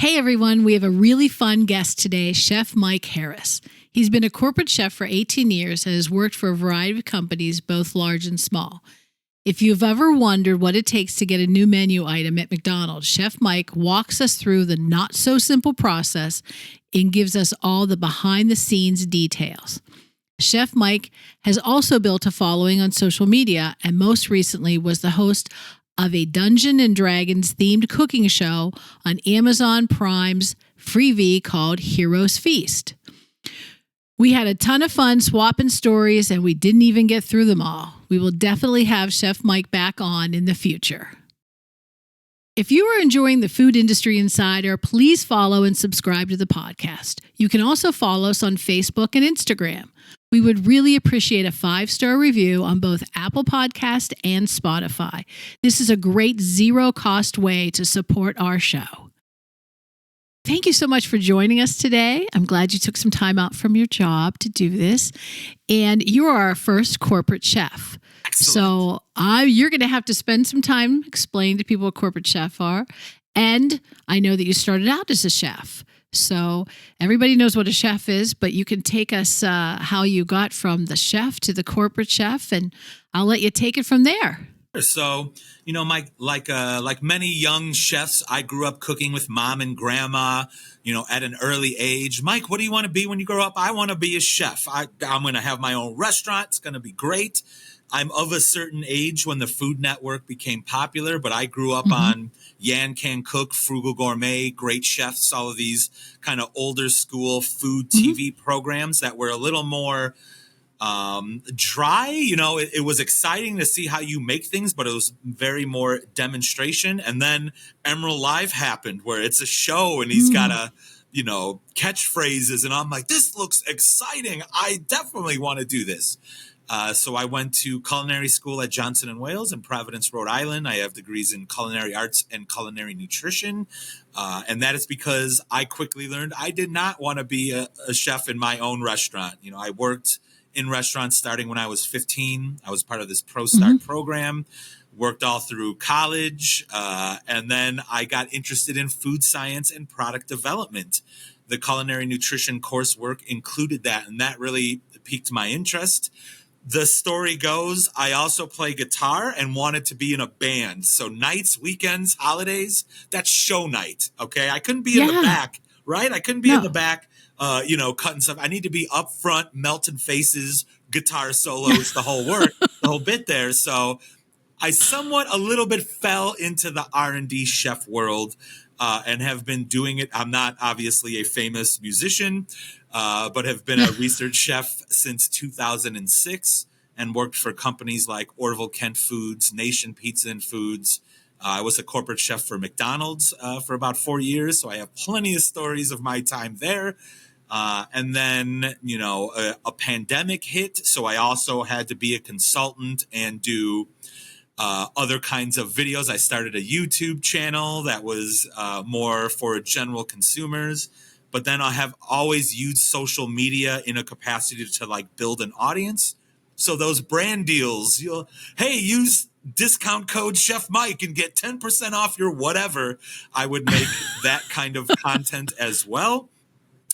Hey everyone, we have a really fun guest today, Chef Mike Haracz. He's been a corporate chef for 18 years and has worked for a variety of companies, both large and small. If you've ever wondered what it takes to get a new menu item at McDonald's, Chef Mike walks us through the not-so-simple process and gives us all the behind-the-scenes details. Chef Mike has also built a following on social media and most recently was the host of a Dungeons and Dragons themed cooking show on Amazon Prime's freebie called Heroes Feast. We had a ton of fun swapping stories and we didn't even get through them all. We will definitely have Chef Mike back on in the future. If you are enjoying the Food Industry Insider, please follow and subscribe to the podcast. You can also follow us on Facebook and Instagram. We would really appreciate a 5-star review on both Apple Podcast and Spotify. This is a great zero-cost way to support our show. Thank you so much for joining us today. I'm glad you took some time out from your job to do this. And you are our first corporate chef. Excellent. So you're going to have to spend some time explaining to people what corporate chef are. And I know that you started out as a chef. So everybody knows what a chef is, but you can take us how you got from the chef to the corporate chef, and I'll let you take it from there. So, Mike, like many young chefs, I grew up cooking with mom and grandma, at an early age. Mike, what do you want to be when you grow up? I want to be a chef. I'm going to have my own restaurant. It's going to be great. I'm of a certain age when the Food Network became popular, but I grew up on Yan Can Cook, Frugal Gourmet, Great Chefs, all of these kind of older school food TV programs that were a little more dry. It was exciting to see how you make things, but it was very more demonstration. And then Emerald Live happened where it's a show and he's got a, catchphrases. And I'm like, this looks exciting. I definitely want to do this. So I went to culinary school at Johnson & Wales in Providence, Rhode Island. I have degrees in culinary arts and culinary nutrition. And that is because I quickly learned I did not want to be a chef in my own restaurant. I worked in restaurants starting when I was 15. I was part of this Pro Start program, worked all through college. And then I got interested in food science and product development. The culinary nutrition coursework included that, and that really piqued my interest. The story goes, I also play guitar and wanted to be in a band. So nights, weekends, holidays, that's show night. Okay. I couldn't be in the back, right? I couldn't be in the back, cutting stuff. I need to be up front, melting faces, guitar solos, the whole bit there. So I somewhat a little bit fell into the R&D chef world and have been doing it. I'm not obviously a famous musician, but have been a research chef since 2006 and worked for companies like Orville Kent Foods, Nation Pizza and Foods. I was a corporate chef for McDonald's for about 4 years, so I have plenty of stories of my time there. And then, a pandemic hit, so I also had to be a consultant and do other kinds of videos. I started a YouTube channel that was more for general consumers. But then I have always used social media in a capacity to build an audience. So those brand deals, hey, use discount code Chef Mike and get 10% off your whatever. I would make that kind of content as well.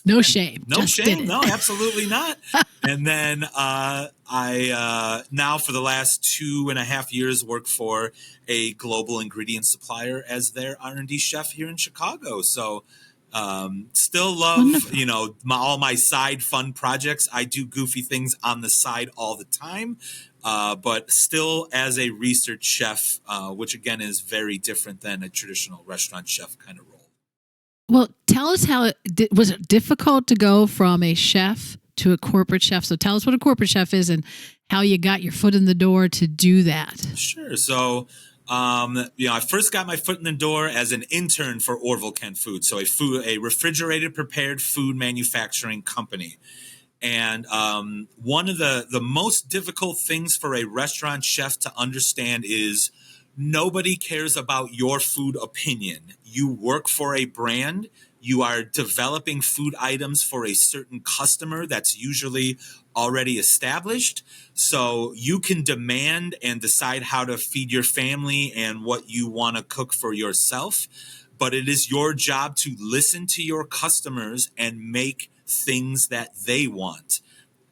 No shame. No shame. No, absolutely not. And then I now for the last 2.5 years work for a global ingredient supplier as their R&D chef here in Chicago. So still love, Wonderful. all my side fun projects. I do goofy things on the side all the time, but still as a research chef, which again is very different than a traditional restaurant chef kind of role. Well, tell us how was it difficult to go from a chef to a corporate chef? So tell us what a corporate chef is and how you got your foot in the door to do that. Sure. So I first got my foot in the door as an intern for Orville Kent Foods, so a refrigerated prepared food manufacturing company. And one of the most difficult things for a restaurant chef to understand is nobody cares about your food opinion. You work for a brand. You are developing food items for a certain customer that's usually already established. So you can demand and decide how to feed your family and what you want to cook for yourself. but it is your job to listen to your customers and make things that they want.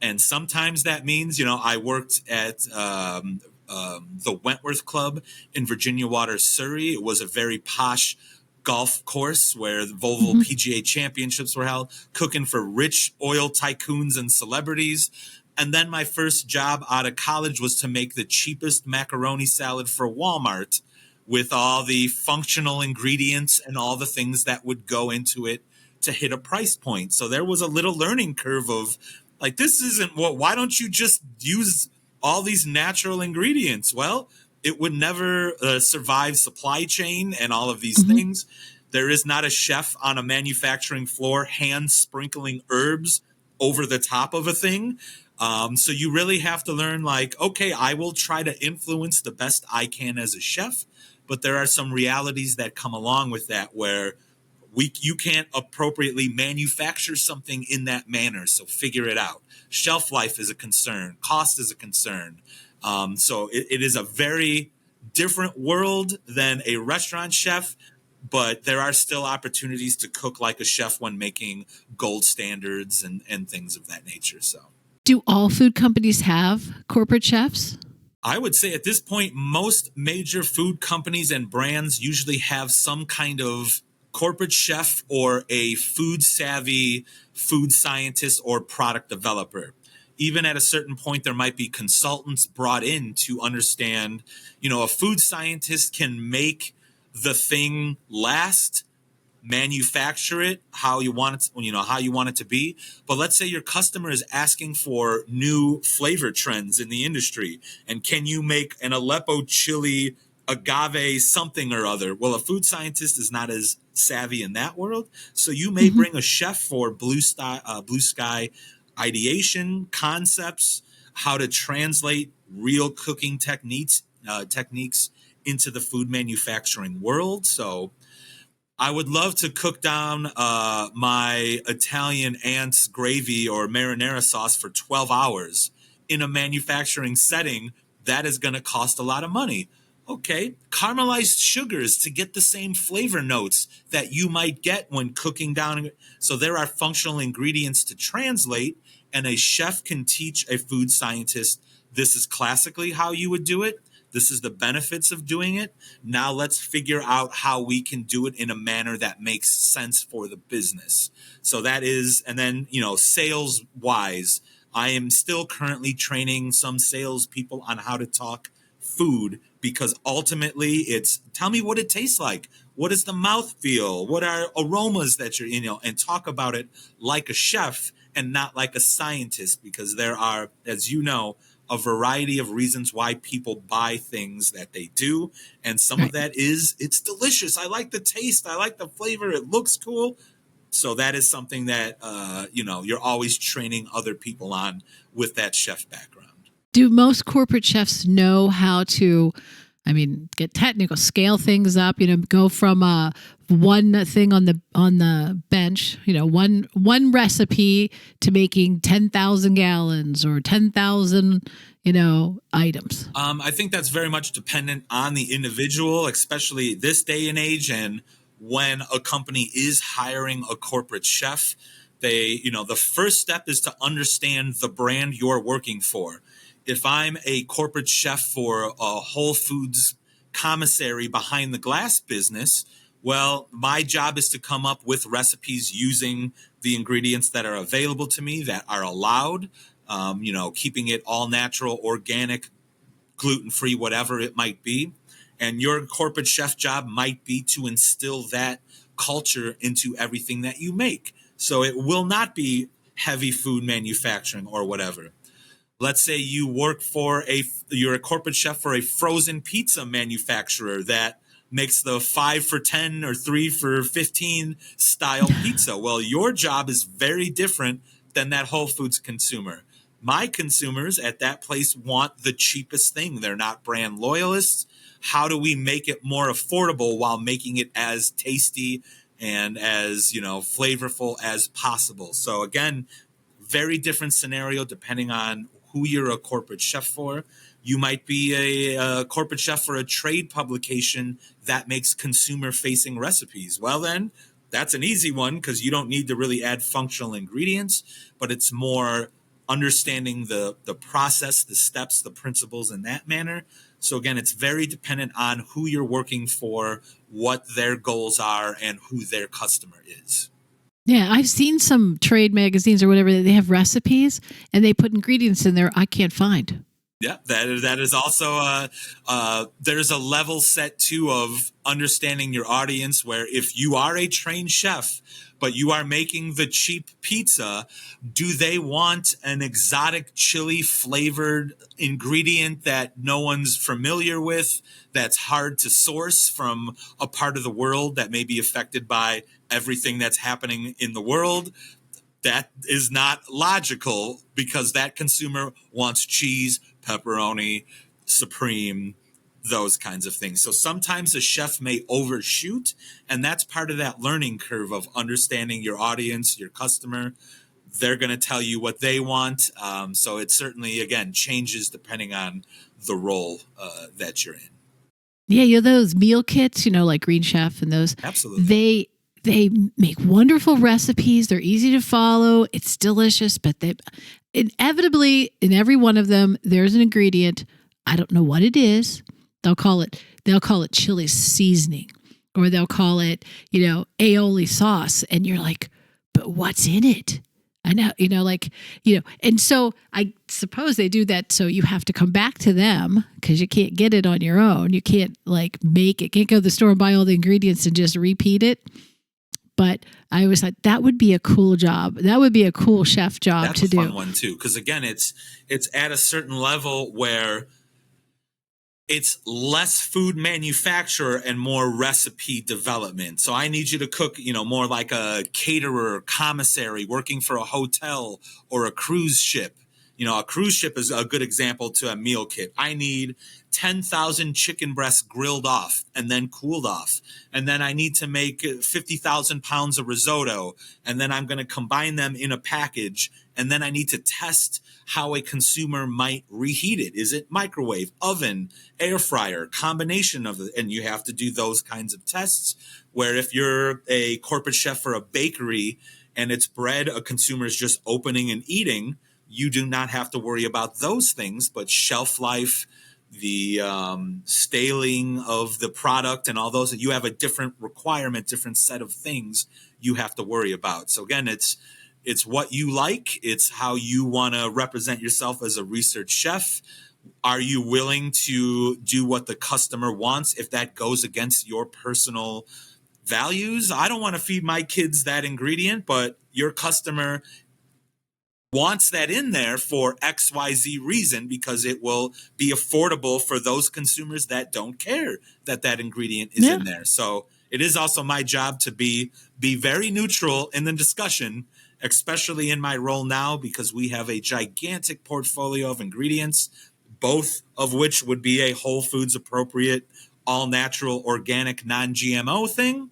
And sometimes that means, I worked at the Wentworth Club in Virginia Water, Surrey. It was a very posh golf course where the Volvo PGA championships were held, cooking for rich oil tycoons and celebrities. And then my first job out of college was to make the cheapest macaroni salad for Walmart with all the functional ingredients and all the things that would go into it to hit a price point. So there was a little learning curve of like, this isn't why don't you just use all these natural ingredients? Well, it would never survive supply chain and all of these things. There is not a chef on a manufacturing floor hand sprinkling herbs over the top of a thing. So you really have to learn like, okay, I will try to influence the best I can as a chef, but there are some realities that come along with that where you can't appropriately manufacture something in that manner. So figure it out. Shelf life is a concern. Cost is a concern. So it is a very different world than a restaurant chef, but there are still opportunities to cook like a chef when making gold standards and things of that nature. So, do all food companies have corporate chefs? I would say at this point, most major food companies and brands usually have some kind of corporate chef or a food savvy food scientist or product developer. Even at a certain point, there might be consultants brought in to understand, a food scientist can make the thing last, manufacture it how you want it, how you want it to be. But let's say your customer is asking for new flavor trends in the industry. And can you make an Aleppo chili agave something or other? Well, a food scientist is not as savvy in that world. So you may bring a chef for blue sky ideation, concepts, how to translate real cooking techniques into the food manufacturing world. So I would love to cook down my Italian aunt's gravy or marinara sauce for 12 hours in a manufacturing setting. That is going to cost a lot of money. Okay, caramelized sugars to get the same flavor notes that you might get when cooking down. So there are functional ingredients to translate, and a chef can teach a food scientist, this is classically how you would do it. This is the benefits of doing it. Now let's figure out how we can do it in a manner that makes sense for the business. So that is, and then, sales wise, I am still currently training some salespeople on how to talk food, because ultimately it's tell me what it tastes like. What does the mouth feel? What are aromas that you're, and talk about it like a chef and not like a scientist, because there are, as you know, a variety of reasons why people buy things that they do. And some of that is it's delicious. I like the taste. I like the flavor. It looks cool. So that is something that, you're always training other people on with that chef background. Do most corporate chefs know how to, get technical, scale things up, go from one thing on the bench, one recipe to making 10,000 gallons or 10,000, items? I think that's very much dependent on the individual, especially this day and age. And when a company is hiring a corporate chef, the first step is to understand the brand you're working for. If I'm a corporate chef for a Whole Foods commissary behind the glass business, well, my job is to come up with recipes using the ingredients that are available to me that are allowed, keeping it all natural, organic, gluten-free, whatever it might be. And your corporate chef job might be to instill that culture into everything that you make. So it will not be heavy food manufacturing or whatever. Let's say you're a corporate chef for a frozen pizza manufacturer that makes the 5 for 10 or 3 for 15 style pizza. Well, your job is very different than that Whole Foods consumer. My consumers at that place want the cheapest thing. They're not brand loyalists. How do we make it more affordable while making it as tasty and as, flavorful as possible? So again, very different scenario depending on who you're a corporate chef for. You might be a corporate chef for a trade publication that makes consumer-facing recipes. Well, then, that's an easy one because you don't need to really add functional ingredients, but it's more understanding the process, the steps, the principles in that manner. So again, it's very dependent on who you're working for, what their goals are, and who their customer is. Yeah, I've seen some trade magazines or whatever, they have recipes and they put ingredients in there I can't find. Yeah, that is also there's a level set too of understanding your audience, where if you are a trained chef but you are making the cheap pizza, do they want an exotic chili flavored ingredient that no one's familiar with, that's hard to source from a part of the world that may be affected by everything that's happening in the world? That is not logical, because that consumer wants cheese, pepperoni, supreme, those kinds of things. So sometimes a chef may overshoot, and that's part of that learning curve of understanding your audience, your customer. They're going to tell you what they want. So it certainly, again, changes depending on the role that you're in. Yeah, those meal kits, like Green Chef and those. Absolutely. They make wonderful recipes. They're easy to follow. It's delicious, but they inevitably, in every one of them, there's an ingredient. I don't know what it is. They'll call it chili seasoning, or they'll call it, aioli sauce. And you're like, but what's in it? I know, and so I suppose they do that. So you have to come back to them because you can't get it on your own. You can't make it, can't go to the store and buy all the ingredients and just repeat it. But I always thought that would be a cool job. That would be a cool chef job to do. That's a fun one too, because again, it's at a certain level where it's less food manufacturer and more recipe development. So I need you to cook, more like a caterer, commissary, working for a hotel or a cruise ship. A cruise ship is a good example to a meal kit. I need 10,000 chicken breasts grilled off and then cooled off. And then I need to make 50,000 pounds of risotto. And then I'm going to combine them in a package. And then I need to test how a consumer might reheat it. Is it microwave, oven, air fryer, combination of it? And you have to do those kinds of tests, where if you're a corporate chef for a bakery and it's bread a consumer is just opening and eating, you do not have to worry about those things, but shelf life, the staling of the product and all those, you have a different requirement, different set of things you have to worry about. So again, it's what you like. It's how you want to represent yourself as a research chef. Are you willing to do what the customer wants if that goes against your personal values? I don't want to feed my kids that ingredient, but your customer wants that in there for XYZ reason, because it will be affordable for those consumers that don't care that ingredient is in there. So it is also my job to be very neutral in the discussion, especially in my role now, because we have a gigantic portfolio of ingredients, both of which would be a Whole Foods appropriate, all natural, organic, non-GMO thing.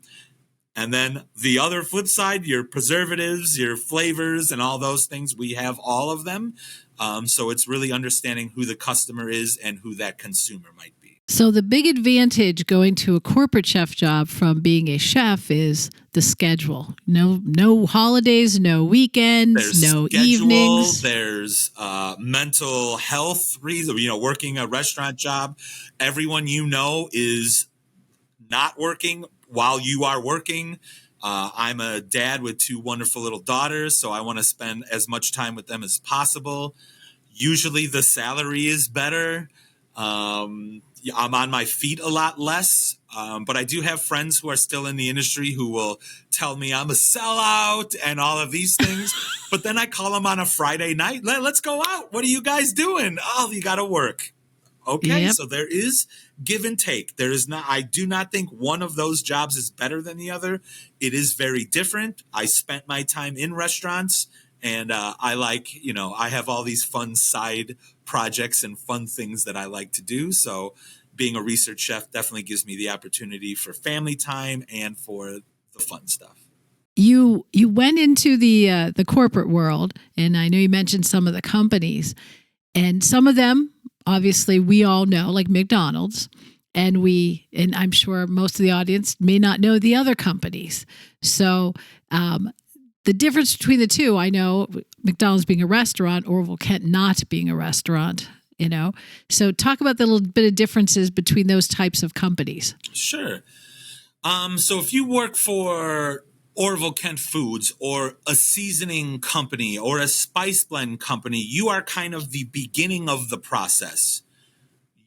And then the other flip side, your preservatives, your flavors, and all those things, we have all of them. So it's really understanding who the customer is and who that consumer might be. So the big advantage going to a corporate chef job from being a chef is the schedule. No holidays, no weekends, no evenings. There's mental health reasons. Working a restaurant job, everyone is not working while you are working. I'm a dad with 2 wonderful little daughters, so I want to spend as much time with them as possible. Usually the salary is better. I'm on my feet a lot less, but I do have friends who are still in the industry who will tell me I'm a sellout and all of these things. But then I call them on a Friday night. Let's go out. What are you guys doing? Oh, you got to work. Okay, yep. So there is give and take. I do not think one of those jobs is better than the other. It is very different. I spent my time in restaurants, and I have all these fun side projects and fun things that I like to do. So being a research chef definitely gives me the opportunity for family time and for the fun stuff. You went into the corporate world, and I know you mentioned some of the companies. And some of them, obviously, we all know, like McDonald's. And I'm sure most of the audience may not know the other companies. So the difference between the two, I know McDonald's being a restaurant, Orville Kent not being a restaurant, So talk about the little bit of differences between those types of companies. Sure. So if you work for Orville Kent Foods or a seasoning company or a spice blend company, you are kind of the beginning of the process.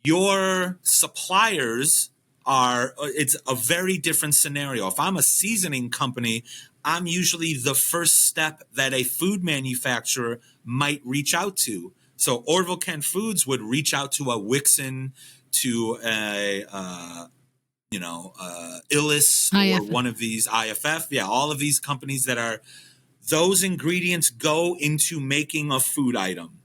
Your suppliers it's a very different scenario. If I'm a seasoning company, I'm usually the first step that a food manufacturer might reach out to. So Orville Kent Foods would reach out to a Wixon, to a Illis, or IFF. one of these IFF. Yeah, all of these companies those ingredients go into making a food item.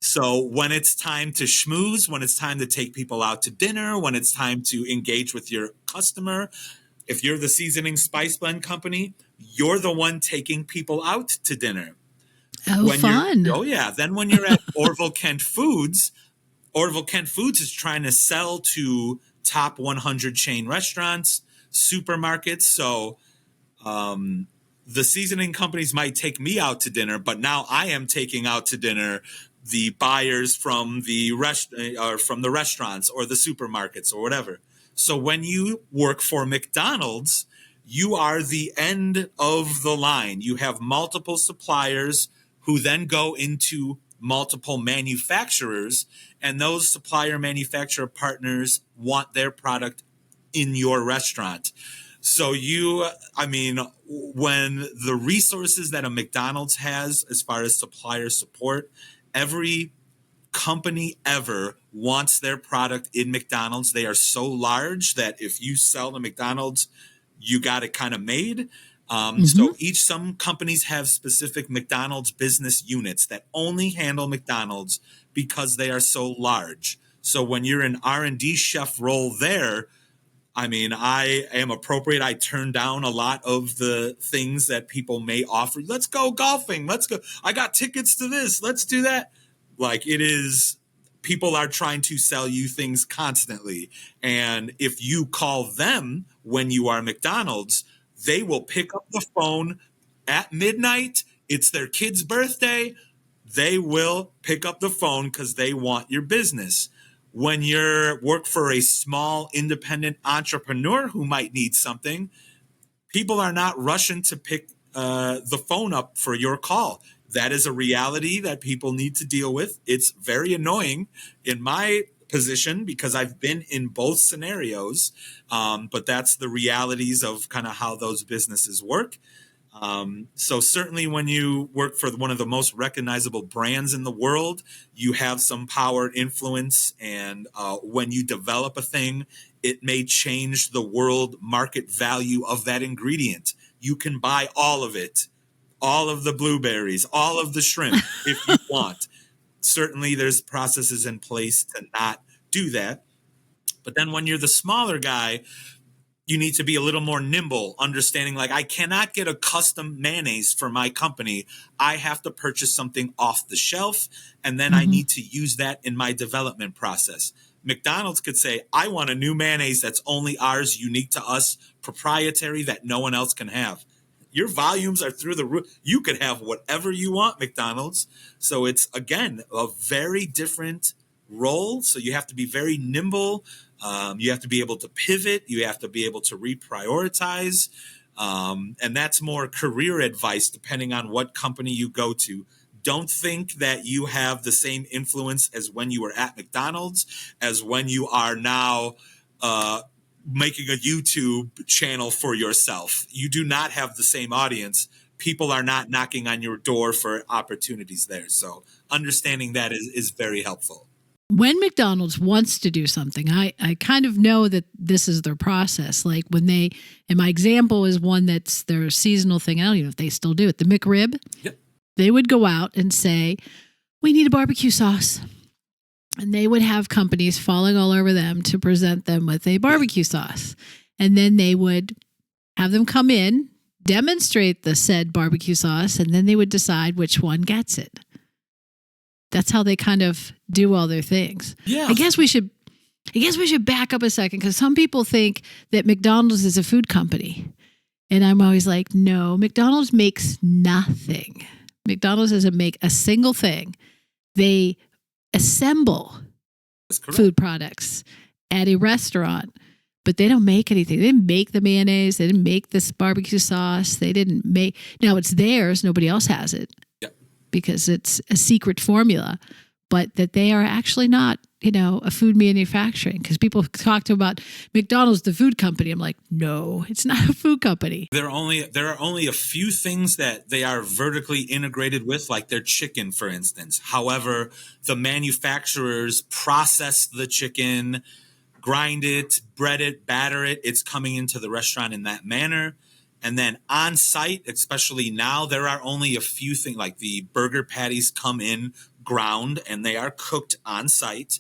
So when it's time to schmooze, when it's time to take people out to dinner, when it's time to engage with your customer, if you're the seasoning spice blend company, you're the one taking people out to dinner. Oh, fun. Oh, yeah. Then when you're at Orville Kent Foods is trying to sell to top 100 chain restaurants, supermarkets. So the seasoning companies might take me out to dinner, but now I am taking out to dinner the buyers from the restaurants or the supermarkets or whatever. So when you work for McDonald's, you are the end of the line. You have multiple suppliers who then go into multiple manufacturers, and those supplier manufacturer partners want their product in your restaurant. So when the resources that a McDonald's has as far as supplier support, every company ever wants their product in McDonald's. They are so large that if you sell to McDonald's, you got it kind of made. So some companies have specific McDonald's business units that only handle McDonald's because they are so large. So when you're an R&D chef role there, I am appropriate. I turn down a lot of the things that people may offer. Let's go golfing. Let's go. I got tickets to this. Let's do that. Like, it is, people are trying to sell you things constantly. And if you call them when you are McDonald's, they will pick up the phone at midnight. It's their kid's birthday. They will pick up the phone because they want your business. When you work for a small independent entrepreneur who might need something, people are not rushing to pick the phone up for your call. That is a reality that people need to deal with. It's very annoying in my position because I've been in both scenarios, but that's the realities of kind of how those businesses work. So certainly when you work for one of the most recognizable brands in the world, you have some power and influence. And when you develop a thing, it may change the world market value of that ingredient. You can buy all of it, all of the blueberries, all of the shrimp if you want. Certainly there's processes in place to not do that. But then when you're the smaller guy, you need to be a little more nimble, understanding like I cannot get a custom mayonnaise for my company. I have to purchase something off the shelf, and then I need to use that in my development process. McDonald's could say, I want a new mayonnaise that's only ours, unique to us, proprietary, that no one else can have. Your volumes are through the roof. You could have whatever you want, McDonald's. So it's, again, a very different role. So you have to be very nimble. You have to be able to pivot. You have to be able to reprioritize. And that's more career advice depending on what company you go to. Don't think that you have the same influence as when you were at McDonald's, as when you are now making a YouTube channel for yourself. You do not have the same audience. People are not knocking on your door for opportunities there. So understanding that is very helpful. When McDonald's wants to do something, I kind of know that this is their process. Like when and my example is one that's their seasonal thing. I don't even know if they still do it. The McRib. Yep. They would go out and say, we need a barbecue sauce. And they would have companies falling all over them to present them with a barbecue sauce. And then they would have them come in, demonstrate the said barbecue sauce, and then they would decide which one gets it. that's how they kind of do all their things. Yeah. I guess we should back up a second, because some people think that McDonald's is a food company. And I'm always like, no, McDonald's makes nothing. McDonald's doesn't make a single thing. They assemble food products at a restaurant, but they don't make anything. They didn't make the mayonnaise. They didn't make this barbecue sauce. They didn't make, now it's theirs. Nobody else has it because it's a secret formula, but that they are actually not, a food manufacturing, because people talk to about McDonald's, the food company. I'm like, no, it's not a food company. There are only a few things that they are vertically integrated with, like their chicken, for instance. However, the manufacturers process the chicken, grind it, bread it, batter it. It's coming into the restaurant in that manner. And then on site, especially now, there are only a few things, like the burger patties come in ground and they are cooked on site.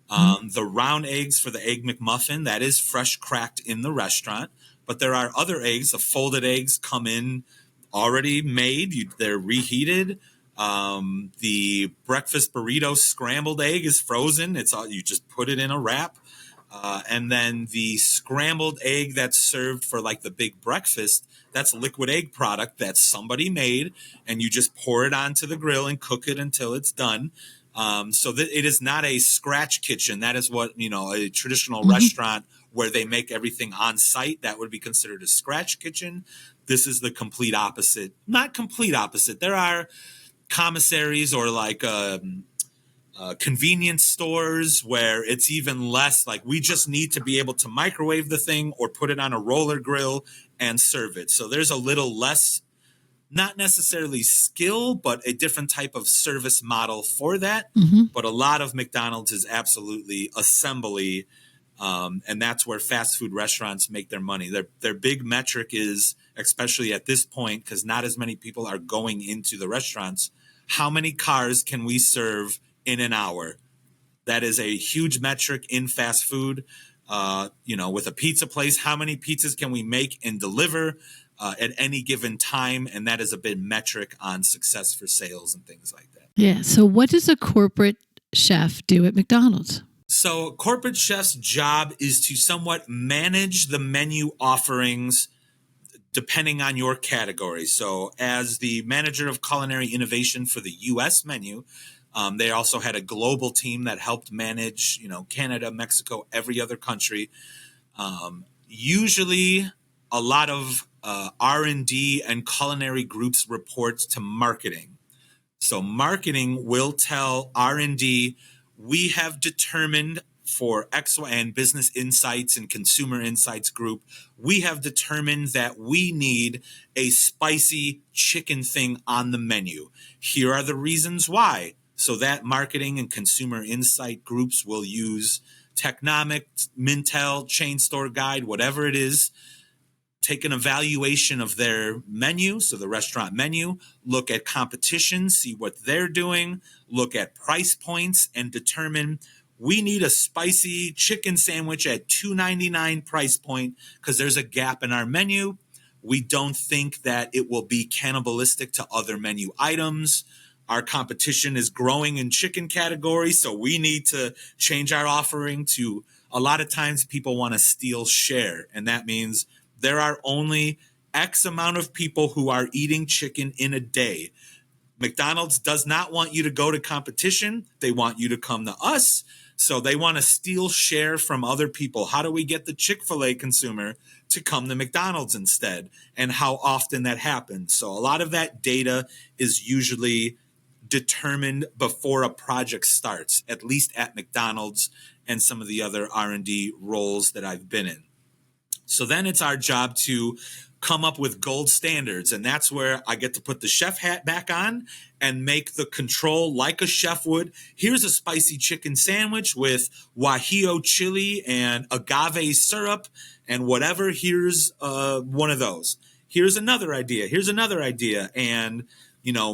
The round eggs for the Egg McMuffin, that is fresh cracked in the restaurant. But there are other eggs. The folded eggs come in already made. They're reheated. The breakfast burrito scrambled egg is frozen. You just put it in a wrap. And then the scrambled egg that's served for like the big breakfast, that's liquid egg product that somebody made, and you just pour it onto the grill and cook it until it's done. So that it is not a scratch kitchen. That is what, a traditional restaurant where they make everything on site, that would be considered a scratch kitchen. This is the complete opposite. Not complete opposite. There are commissaries or like convenience stores where it's even less, like we just need to be able to microwave the thing or put it on a roller grill and serve it. So there's a little less, not necessarily skill, but a different type of service model for that. But a lot of McDonald's is absolutely assembly. And that's where fast food restaurants make their money. Their big metric is, especially at this point, because not as many people are going into the restaurants, how many cars can we serve in an hour? That is a huge metric in fast food. With a pizza place, how many pizzas can we make and deliver at any given time? And that is a big metric on success for sales and things like that. Yeah. So what does a corporate chef do at McDonald's? So corporate chef's job is to somewhat manage the menu offerings depending on your category. So as the manager of culinary innovation for the U.S. menu, they also had a global team that helped manage, Canada, Mexico, every other country. Usually a lot of R&D and culinary groups report to marketing. So marketing will tell R&D, we have determined for X and Business Insights and Consumer Insights Group, we have determined that we need a spicy chicken thing on the menu. Here are the reasons why. So that marketing and consumer insight groups will use Technomic, Mintel, Chain Store Guide, whatever it is, take an evaluation of their menu, so the restaurant menu, look at competition, see what they're doing, look at price points, and determine we need a spicy chicken sandwich at $2.99 price point because there's a gap in our menu. We don't think that it will be cannibalistic to other menu items. Our competition is growing in chicken category, so we need to change our offering to, a lot of times people want to steal share, and that means there are only X amount of people who are eating chicken in a day. McDonald's does not want you to go to competition. They want you to come to us. So they want to steal share from other people. How do we get the Chick-fil-A consumer to come to McDonald's instead? And how often that happens. So a lot of that data is usually determined before a project starts, at least at McDonald's and some of the other R&D roles that I've been in. So then it's our job to come up with gold standards. And that's where I get to put the chef hat back on and make the control like a chef would. Here's a spicy chicken sandwich with guajillo chili and agave syrup and whatever. Here's one of those. Here's another idea. Here's another idea. And,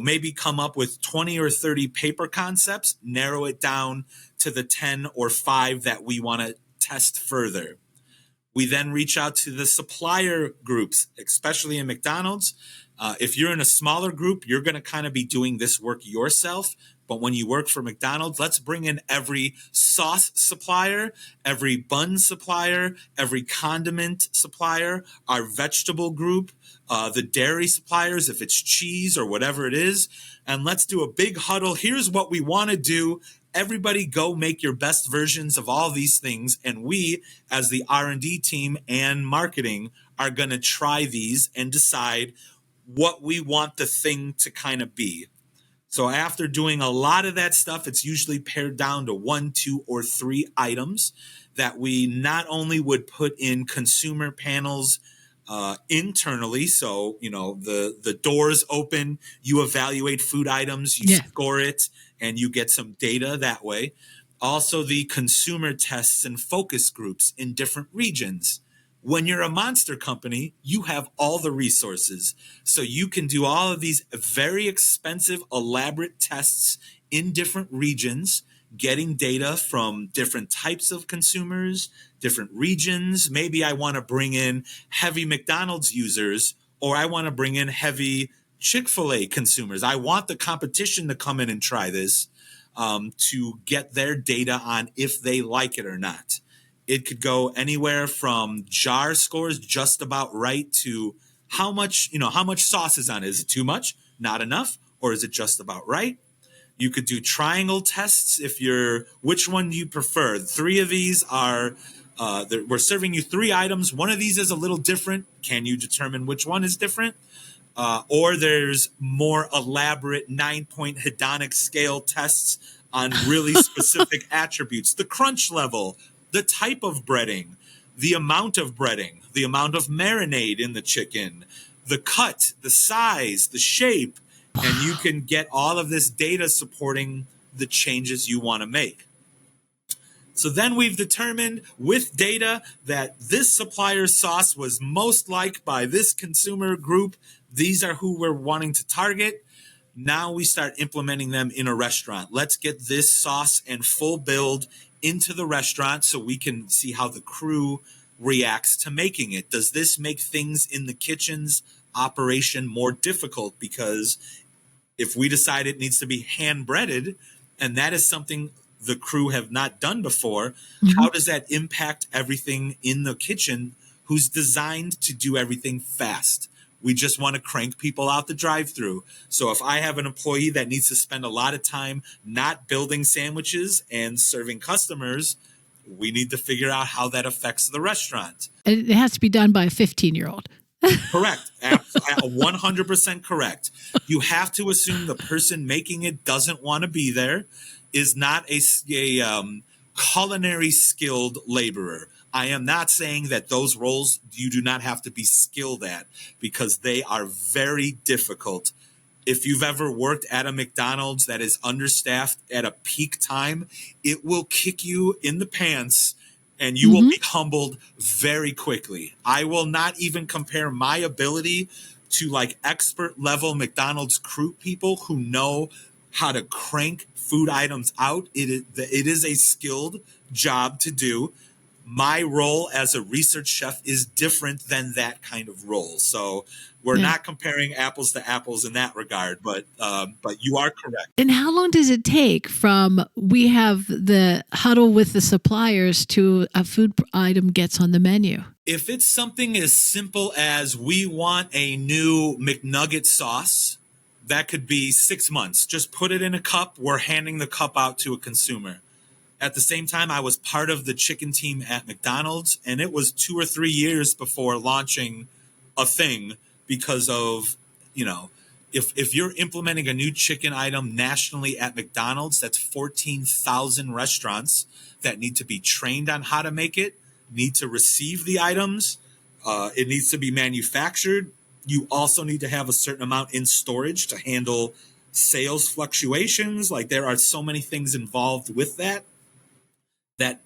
maybe come up with 20 or 30 paper concepts, narrow it down to the 10 or 5 that we want to test further. We then reach out to the supplier groups, especially in McDonald's. If you're in a smaller group, you're going to kind of be doing this work yourself. But when you work for McDonald's, let's bring in every sauce supplier, every bun supplier, every condiment supplier, our vegetable group, the dairy suppliers, if it's cheese or whatever it is. And let's do a big huddle. Here's what we want to do. Everybody go make your best versions of all these things. And we, as the R&D team and marketing, are going to try these and decide what we want the thing to kind of be. So after doing a lot of that stuff, it's usually pared down to 1, 2, or 3 items that we not only would put in consumer panels internally. So, the doors open, you evaluate food items, you score it, and you get some data that way. Also, the consumer tests and focus groups in different regions. When you're a monster company, you have all the resources. So you can do all of these very expensive, elaborate tests in different regions, getting data from different types of consumers, different regions. Maybe I want to bring in heavy McDonald's users, or I want to bring in heavy Chick-fil-A consumers. I want the competition to come in and try this to get their data on if they like it or not. It could go anywhere from jar scores just about right to how much sauce is on it. Is it too much? Not enough? Or is it just about right? You could do triangle tests which one do you prefer? 3 of these are, we're serving you 3 items. One of these is a little different. Can you determine which one is different? Or there's more elaborate 9-point hedonic scale tests on really specific attributes. The crunch level, the type of breading, the amount of breading, the amount of marinade in the chicken, the cut, the size, the shape, and you can get all of this data supporting the changes you want to make. So then we've determined with data that this supplier's sauce was most liked by this consumer group. These are who we're wanting to target. Now we start implementing them in a restaurant. Let's get this sauce and full build into the restaurant so we can see how the crew reacts to making it. Does this make things in the kitchen's operation more difficult? Because if we decide it needs to be hand breaded, and that is something the crew have not done before, how does that impact everything in the kitchen who's designed to do everything fast? We just want to crank people out the drive-through. So if I have an employee that needs to spend a lot of time not building sandwiches and serving customers, we need to figure out how that affects the restaurant. And it has to be done by a 15-year-old. Correct. 100% correct. You have to assume the person making it doesn't want to be there, is not a culinary skilled laborer. I am not saying that those roles you do not have to be skilled at, because they are very difficult. If you've ever worked at a McDonald's that is understaffed at a peak time, it will kick you in the pants and you will be humbled very quickly. I will not even compare my ability to like expert level McDonald's crew people who know how to crank food items out. It is a skilled job to do. My role as a research chef is different than that kind of role. So we're not comparing apples to apples in that regard, but you are correct. And how long does it take from we have the huddle with the suppliers to a food item gets on the menu? If it's something as simple as we want a new McNugget sauce, that could be 6 months. Just put it in a cup. We're handing the cup out to a consumer. At the same time, I was part of the chicken team at McDonald's, and it was 2 or 3 years before launching a thing because of, if you're implementing a new chicken item nationally at McDonald's, that's 14,000 restaurants that need to be trained on how to make it, need to receive the items. It needs to be manufactured. You also need to have a certain amount in storage to handle sales fluctuations. Like, there are so many things involved with that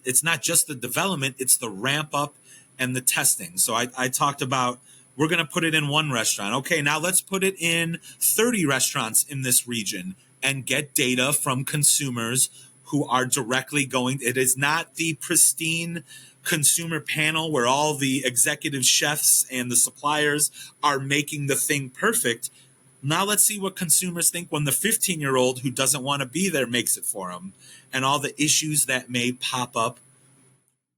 it's not just the development, it's the ramp up and the testing. So I talked about, we're going to put it in one restaurant. Okay, now let's put it in 30 restaurants in this region and get data from consumers who are directly going. It is not the pristine consumer panel where all the executive chefs and the suppliers are making the thing perfect. Now let's see what consumers think when the 15-year-old who doesn't want to be there makes it for them, and all the issues that may pop up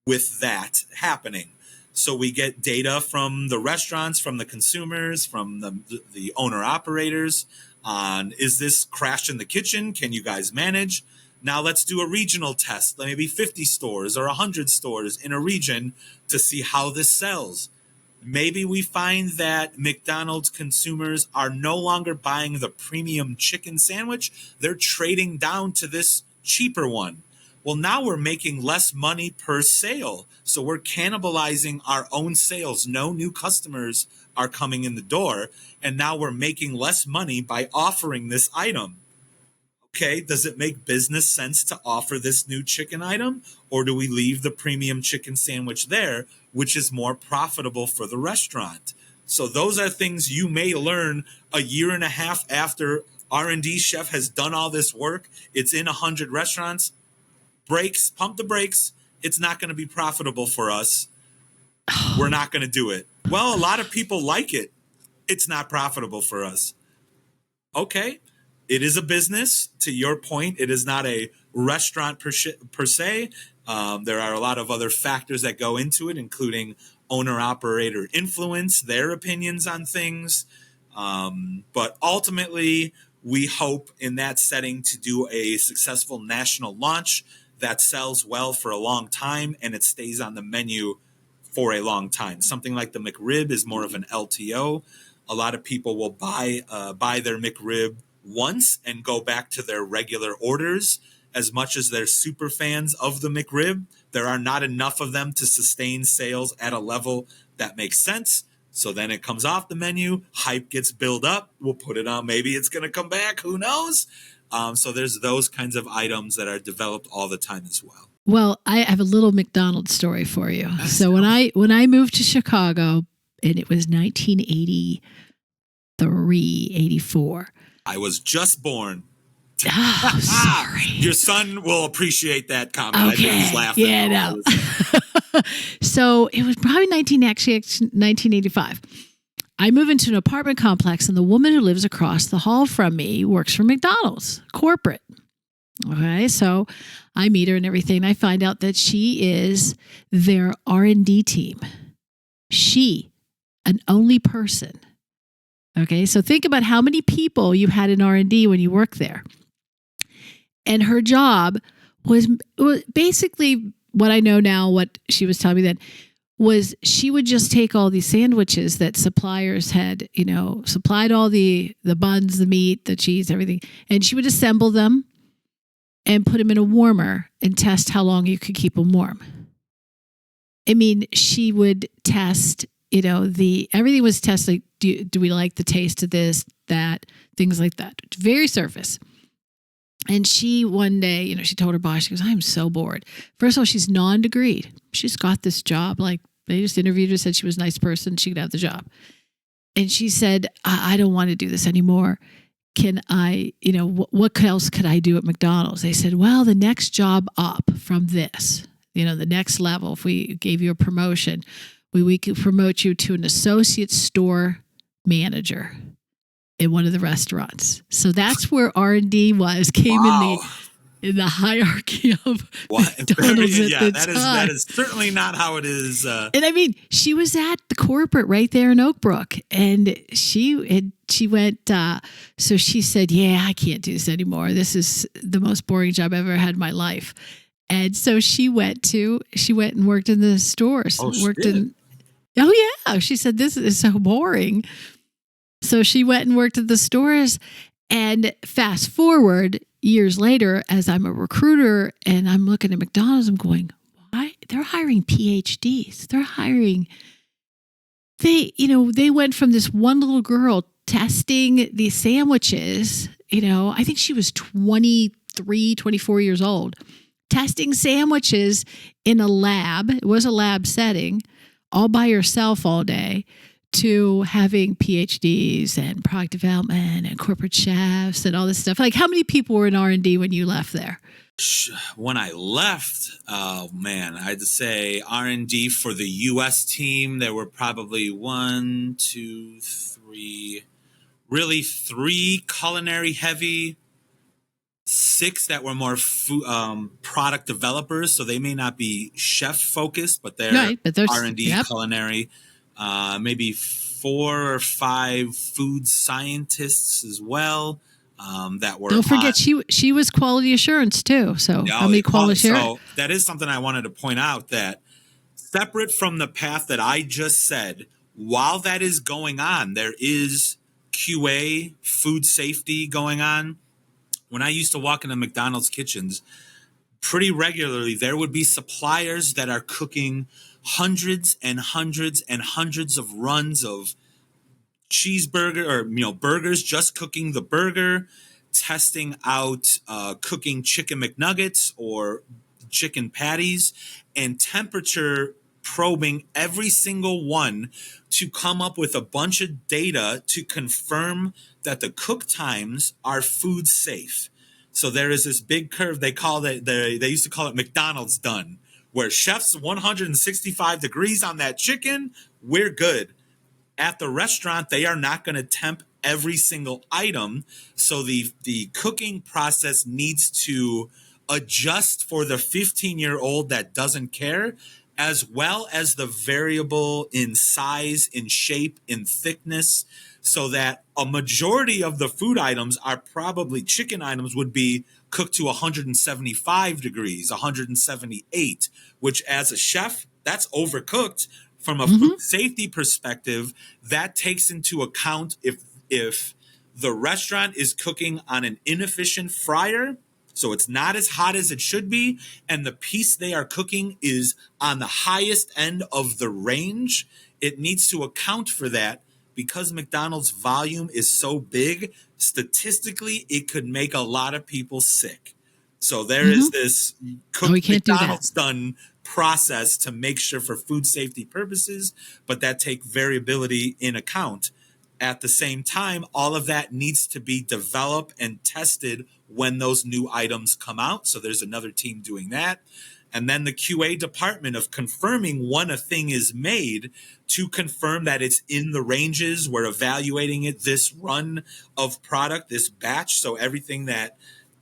with that happening. So we get data from the restaurants, from the consumers, from the owner operators on, is this crash in the kitchen? Can you guys manage? Now let's do a regional test, maybe 50 stores or 100 stores in a region to see how this sells. Maybe we find that McDonald's consumers are no longer buying the premium chicken sandwich. They're trading down to this cheaper one. Well, now we're making less money per sale. So we're cannibalizing our own sales. No new customers are coming in the door. And now we're making less money by offering this item. Okay, does it make business sense to offer this new chicken item? Or do we leave the premium chicken sandwich there, which is more profitable for the restaurant? So those are things you may learn a year and a half after R&D chef has done all this work. It's in 100 restaurants. Brakes, pump the brakes. It's not going to be profitable for us. We're not going to do it. Well, a lot of people like it. It's not profitable for us. Okay. It is a business. To your point, it is not a restaurant per se. There are a lot of other factors that go into it, including owner-operator influence, their opinions on things. But ultimately, we hope in that setting to do a successful national launch that sells well for a long time and it stays on the menu for a long time. Something like the McRib is more of an LTO. A lot of people will buy their McRib once and go back to their regular orders. As much as they're super fans of the McRib, there are not enough of them to sustain sales at a level that makes sense. So then it comes off the menu, hype gets built up, we'll put it on, maybe it's going to come back, who knows? So there's those kinds of items that are developed all the time as well. Well, I have a little McDonald's story for you. So when I moved to Chicago, and it was 1983, 84. I was just born. Oh, sorry. Your son will appreciate that comment. Okay. I think he's laughing. Yeah, no. So it was probably 1985. I move into an apartment complex, and the woman who lives across the hall from me works for McDonald's, corporate. Okay, so I meet her and everything. I find out that she is their R&D team. She, an only person. Okay, so think about how many people you had in R&D when you worked there. And her job was basically what I know now, what she was telling me then, was she would just take all these sandwiches that suppliers had, supplied all the buns, the meat, the cheese, everything, and she would assemble them and put them in a warmer and test how long you could keep them warm. I mean, she would test, everything was tested. Like, do we like the taste of this, that, things like that. Very surface. And she one day, she told her boss, she goes, I'm so bored. First of all, she's non-degreed. She's got this job. Like, they just interviewed her, said she was a nice person. She could have the job. And she said, I don't want to do this anymore. Can I, what else could I do at McDonald's? They said, well, the next job up from this, the next level, if we gave you a promotion, we could promote you to an associate store manager in one of the restaurants. So that's where R&D came in the hierarchy of McDonald's at the time. That is certainly not how it is. And I mean, she was at the corporate right there in Oak Brook, and she went. So she said, "Yeah, I can't do this anymore. This is the most boring job I've ever had in my life." And so she went and worked in the stores. Oh yeah. She said, "This is so boring." So she went and worked at the stores, and fast forward years later, as I'm a recruiter and I'm looking at McDonald's, I'm going, why? They're hiring PhDs. They went from this one little girl testing these sandwiches, I think she was 23, 24 years old, testing sandwiches in a lab. It was a lab setting, all by herself all day, to having PhDs and product development and corporate chefs and all this stuff? Like, how many people were in R&D when you left there? When I left, oh man, I'd say R&D for the U.S. team, there were probably three culinary heavy, 6 that were more product developers. So they may not be chef focused, but they're Right, but there's R&D culinary. Maybe 4 or 5 food scientists as well. That were Don't forget she was quality assurance too. So how many quality assurance? So that is something I wanted to point out, that separate from the path that I just said, while that is going on, there is QA, food safety going on. When I used to walk into McDonald's kitchens, pretty regularly there would be suppliers that are cooking hundreds and hundreds and hundreds of runs of cheeseburger or burgers, just cooking the burger, testing out cooking chicken McNuggets or chicken patties, and temperature probing every single one to come up with a bunch of data to confirm that the cook times are food safe. So there is this big curve. They used to call it McDonald's done, where chefs 165 degrees on that chicken, we're good. At the restaurant, they are not going to temp every single item. So the cooking process needs to adjust for the 15-year-old that doesn't care, as well as the variable in size, in shape, in thickness, so that a majority of the food items are probably chicken items would be cooked to 175 degrees, 178, which as a chef, that's overcooked. From a food safety perspective, that takes into account if the restaurant is cooking on an inefficient fryer, so it's not as hot as it should be, and the piece they are cooking is on the highest end of the range, it needs to account for that. Because McDonald's volume is so big, statistically, it could make a lot of people sick. So there is this McDonald's done process to make sure for food safety purposes, but that take variability in account. At the same time, all of that needs to be developed and tested when those new items come out. So there's another team doing that. And then the QA department of confirming when a thing is made to confirm that it's in the ranges. We're evaluating it, this run of product, this batch. So everything that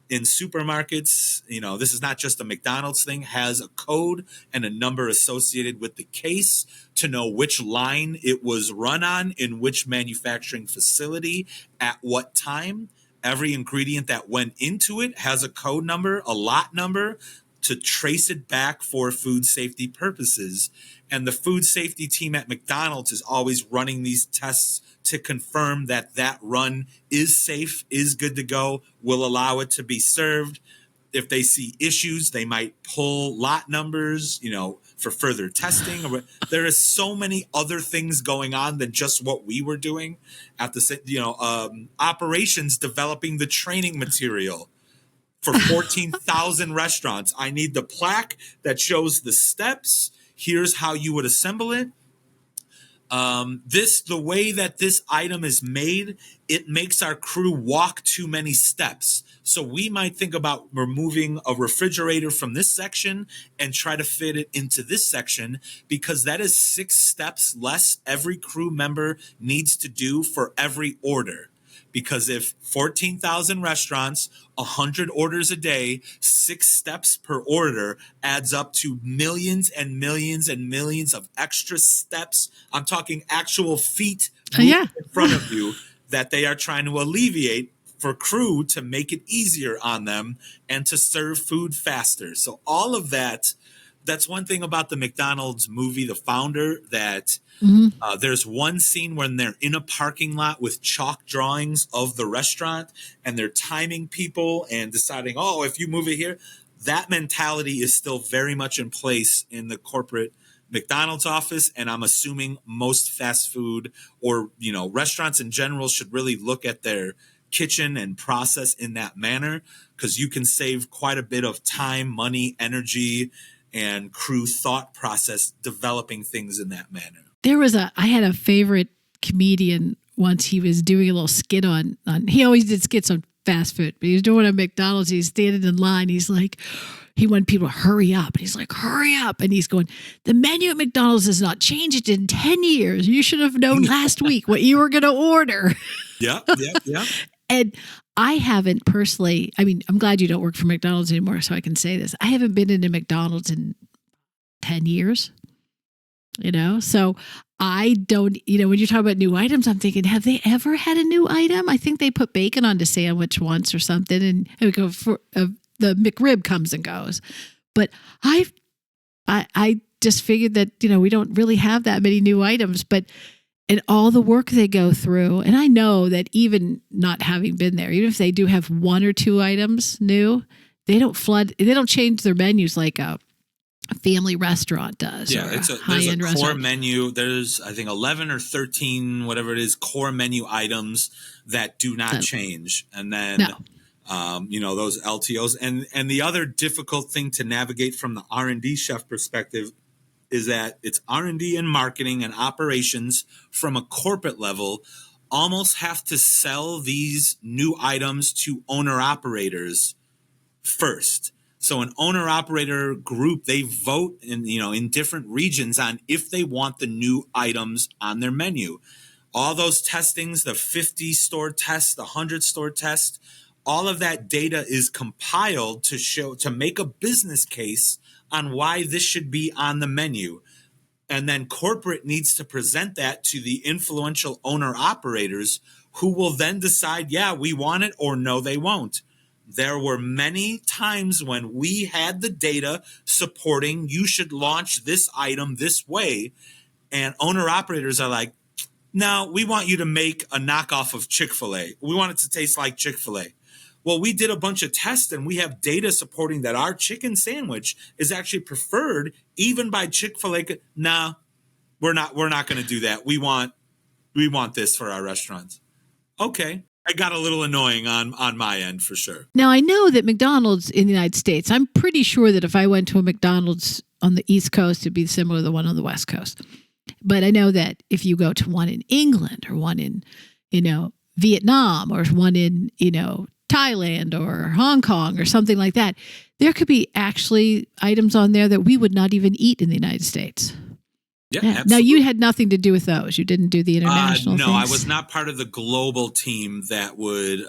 in supermarkets, this is not just a McDonald's thing, has a code and a number associated with the case to know which line it was run on in which manufacturing facility at what time. Every ingredient that went into it has a code number, a lot number, to trace it back for food safety purposes. And the food safety team at McDonald's is always running these tests to confirm that that run is safe, is good to go, will allow it to be served. If they see issues, they might pull lot numbers, for further testing. There is so many other things going on than just what we were doing at the, operations developing the training material for 14,000 restaurants. I need the plaque that shows the steps. Here's how you would assemble it. The way that this item is made, it makes our crew walk too many steps. So we might think about removing a refrigerator from this section and try to fit it into this section, because that is 6 steps less every crew member needs to do for every order. Because if 14,000 restaurants, 100 orders a day, 6 steps per order adds up to millions and millions and millions of extra steps. I'm talking actual feet in front of you that they are trying to alleviate for crew to make it easier on them and to serve food faster. So all of that's one thing about the McDonald's movie, The Founder, that there's one scene when they're in a parking lot with chalk drawings of the restaurant and they're timing people and deciding, if you move it here. That mentality is still very much in place in the corporate McDonald's office. And I'm assuming most fast food or, restaurants in general should really look at their kitchen and process in that manner, because you can save quite a bit of time, money, energy, and crew thought process developing things in that manner. I had a favorite comedian once. He was doing a little skit on he always did skits on fast food, but he was doing it at McDonald's. He's standing in line. He's like, he wanted people to hurry up. And he's like, hurry up. And he's going, the menu at McDonald's has not changed in 10 years. You should have known last week what you were going to order. Yeah. And I haven't personally, I mean, I'm glad you don't work for McDonald's anymore, so I can say this. I haven't been into McDonald's in 10 years, so I don't, when you talk about new items, I'm thinking, have they ever had a new item? I think they put bacon on the sandwich once or something, and we go for the McRib comes and goes. But I just figured that, we don't really have that many new items, but and all the work they go through. And I know that even not having been there, even if they do have one or two items new, they don't change their menus like a family restaurant does. Yeah, there's a core menu. There's, I think, 11 or 13, whatever it is, core menu items that do not change. And then, those LTOs. And the other difficult thing to navigate from the R&D chef perspective is that it's R&D and marketing and operations from a corporate level almost have to sell these new items to owner-operators first. So an owner-operator group, they vote in different regions on if they want the new items on their menu. All those testings, the 50-store test, the 100-store test, all of that data is compiled to make a business case on why this should be on the menu. And then corporate needs to present that to the influential owner operators who will then decide, yeah, we want it, or no, they won't. There were many times when we had the data supporting you should launch this item this way. And owner operators are like, no, we want you to make a knockoff of Chick-fil-A. We want it to taste like Chick-fil-A. Well, we did a bunch of tests and we have data supporting that our chicken sandwich is actually preferred even by Chick-fil-A. Nah, we're not going to do that. We want this for our restaurants. Okay. It got a little annoying on my end for sure. Now, I know that McDonald's in the United States, I'm pretty sure that if I went to a McDonald's on the East Coast, it'd be similar to the one on the West Coast. But I know that if you go to one in England or one in, Vietnam or one in, Thailand or Hong Kong or something like that, there could be actually items on there that we would not even eat in the United States. Yeah. Now, you had nothing to do with those. You didn't do the international No, things? I was not part of the global team that would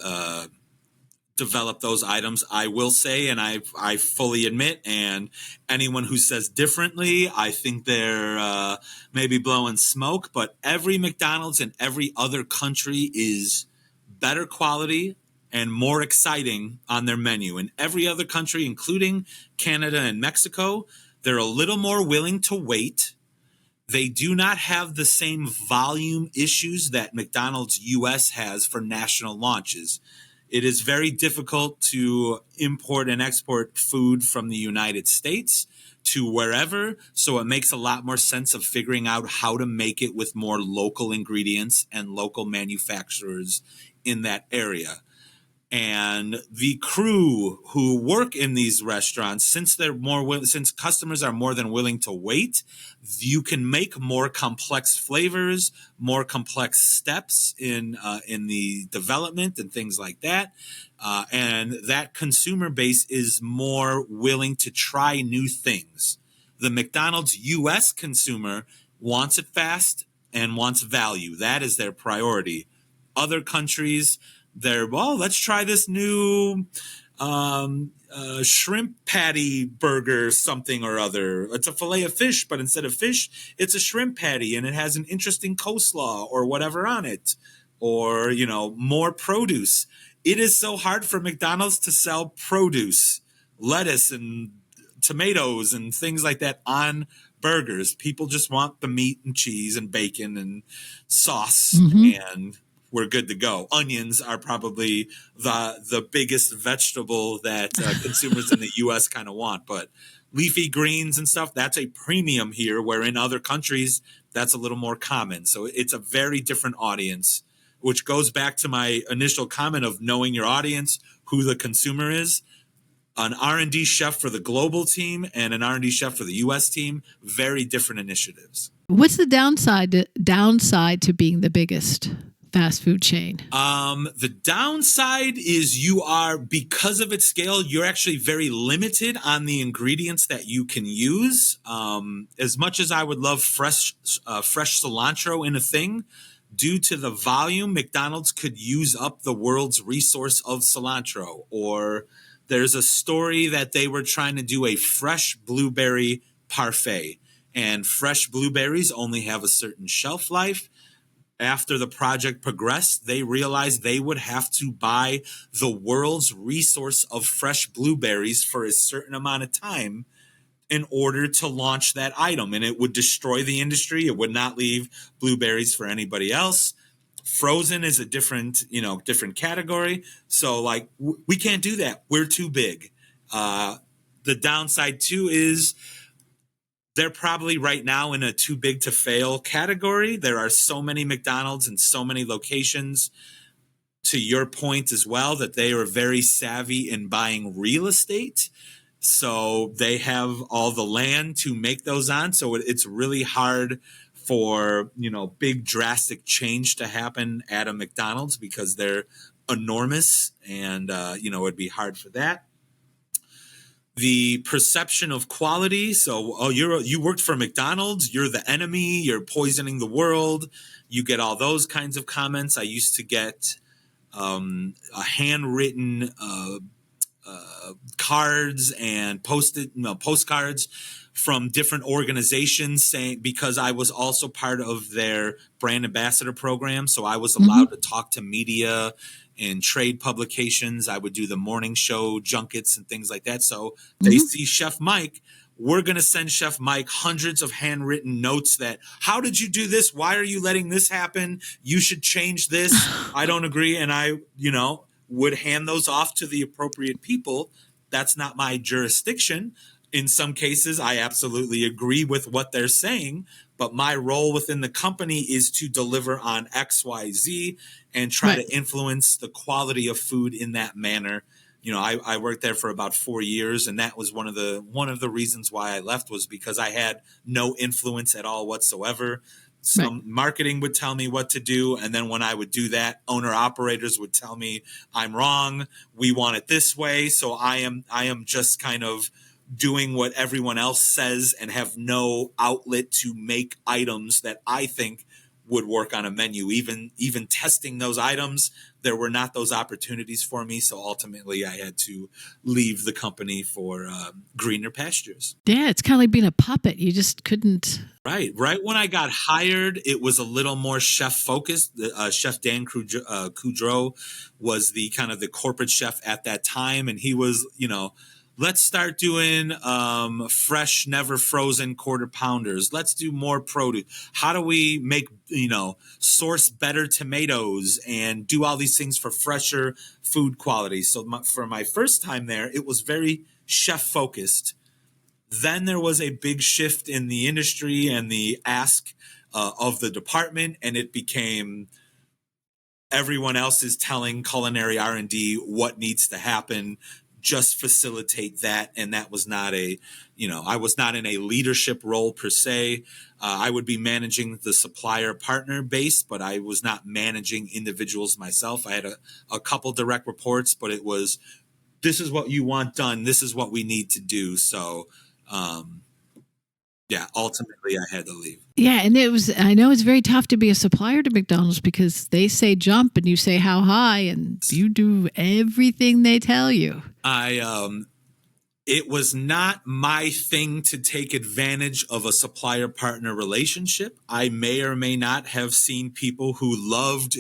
develop those items. I will say, and I fully admit, and anyone who says differently, I think they're maybe blowing smoke, but every McDonald's in every other country is better quality and more exciting on their menu. In every other country, including Canada and Mexico, they're a little more willing to wait. They do not have the same volume issues that McDonald's US has for national launches. It is very difficult to import and export food from the United States to wherever, so it makes a lot more sense of figuring out how to make it with more local ingredients and local manufacturers in that area. And the crew who work in these restaurants, since customers are more than willing to wait, you can make more complex flavors, more complex steps in the development and things like that. And that consumer base is more willing to try new things. The McDonald's US consumer wants it fast and wants value. That is their priority. Other countries, let's try this new shrimp patty burger, something or other. It's a fillet of fish, but instead of fish, it's a shrimp patty, and it has an interesting coleslaw or whatever on it, or, more produce. It is so hard for McDonald's to sell produce, lettuce and tomatoes and things like that on burgers. People just want the meat and cheese and bacon and sauce, and we're good to go. Onions are probably the biggest vegetable that consumers in the U.S. kind of want. But leafy greens and stuff, that's a premium here, where in other countries, that's a little more common. So it's a very different audience, which goes back to my initial comment of knowing your audience, who the consumer is. an R&D chef for the global team and an R&D chef for the US team, very different initiatives. What's the downside to being the biggest fast food chain? The downside is because of its scale, you're actually very limited on the ingredients that you can use. As much as I would love fresh cilantro in a thing, due to the volume, McDonald's could use up the world's resource of cilantro. Or there's a story that they were trying to do a fresh blueberry parfait, and fresh blueberries only have a certain shelf life. After the project progressed, they realized they would have to buy the world's resource of fresh blueberries for a certain amount of time in order to launch that item. And it would destroy the industry. It would not leave blueberries for anybody else. Frozen is a different category. So we can't do that. We're too big. The downside too is they're probably right now in a too big to fail category. There are so many McDonald's and so many locations, to your point as well, that they are very savvy in buying real estate. So they have all the land to make those on. So it's really hard for, big drastic change to happen at a McDonald's because they're enormous, and, it'd be hard for that. The perception of quality. So, you worked for McDonald's, you're the enemy, you're poisoning the world. You get all those kinds of comments. I used to get a handwritten cards and postcards from different organizations saying, because I was also part of their brand ambassador program, so I was allowed to talk to media and trade publications. I would do the morning show junkets and things like that. So they see Chef Mike. We're going to send Chef Mike hundreds of handwritten notes that, how did you do this? Why are you letting this happen? You should change this. I don't agree. And I, would hand those off to the appropriate people. That's not my jurisdiction. In some cases, I absolutely agree with what they're saying, but my role within the company is to deliver on X, Y, Z and try to influence the quality of food in that manner. I worked there for about 4 years, and that was one of the reasons why I left, was because I had no influence at all whatsoever. Some marketing would tell me what to do, and then when I would do that, owner operators would tell me I'm wrong. We want it this way. So I am just kind of doing what everyone else says and have no outlet to make items that I think would work on a menu. Even testing those items, there were not those opportunities for me. So ultimately, I had to leave the company for greener pastures. Yeah, it's kind of like being a puppet. You just couldn't. Right when I got hired, it was a little more chef focused. Chef Dan Coudreau was the kind of the corporate chef at that time, and he was, let's start doing fresh, never frozen quarter pounders. Let's do more produce. How do we make, source better tomatoes and do all these things for fresher food quality? So for my first time there, it was very chef focused. Then there was a big shift in the industry and the ask of the department, and it became everyone else is telling culinary R&D what needs to happen. Just facilitate that. And that was not I was not in a leadership role per se. I would be managing the supplier partner base, but I was not managing individuals myself. I had a couple direct reports, but it was, this is what you want done. This is what we need to do. So, ultimately I had to leave. Yeah. And I know it's very tough to be a supplier to McDonald's because they say jump and you say how high, and you do everything they tell you. It was not my thing to take advantage of a supplier partner relationship. I may or may not have seen people who loved,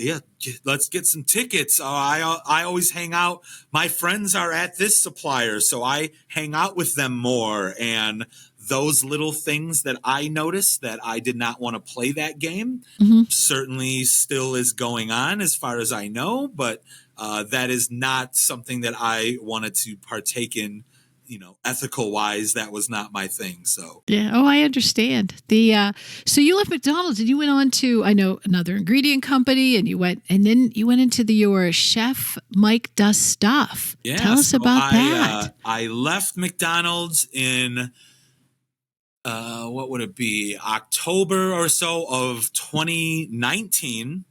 let's get some tickets. I always hang out. My friends are at this supplier, so I hang out with them more. And those little things that I noticed that I did not want to play that game certainly still is going on as far as I know, but that is not something that I wanted to partake in ethical wise, that was not my thing. So Yeah. Oh, I understand. So you left McDonald's and you went on to, I know, another ingredient company, and then you went into your Chef Mike Does Stuff. yeah, Tell us so about that. I left McDonald's in what would it be, October or so of 2019.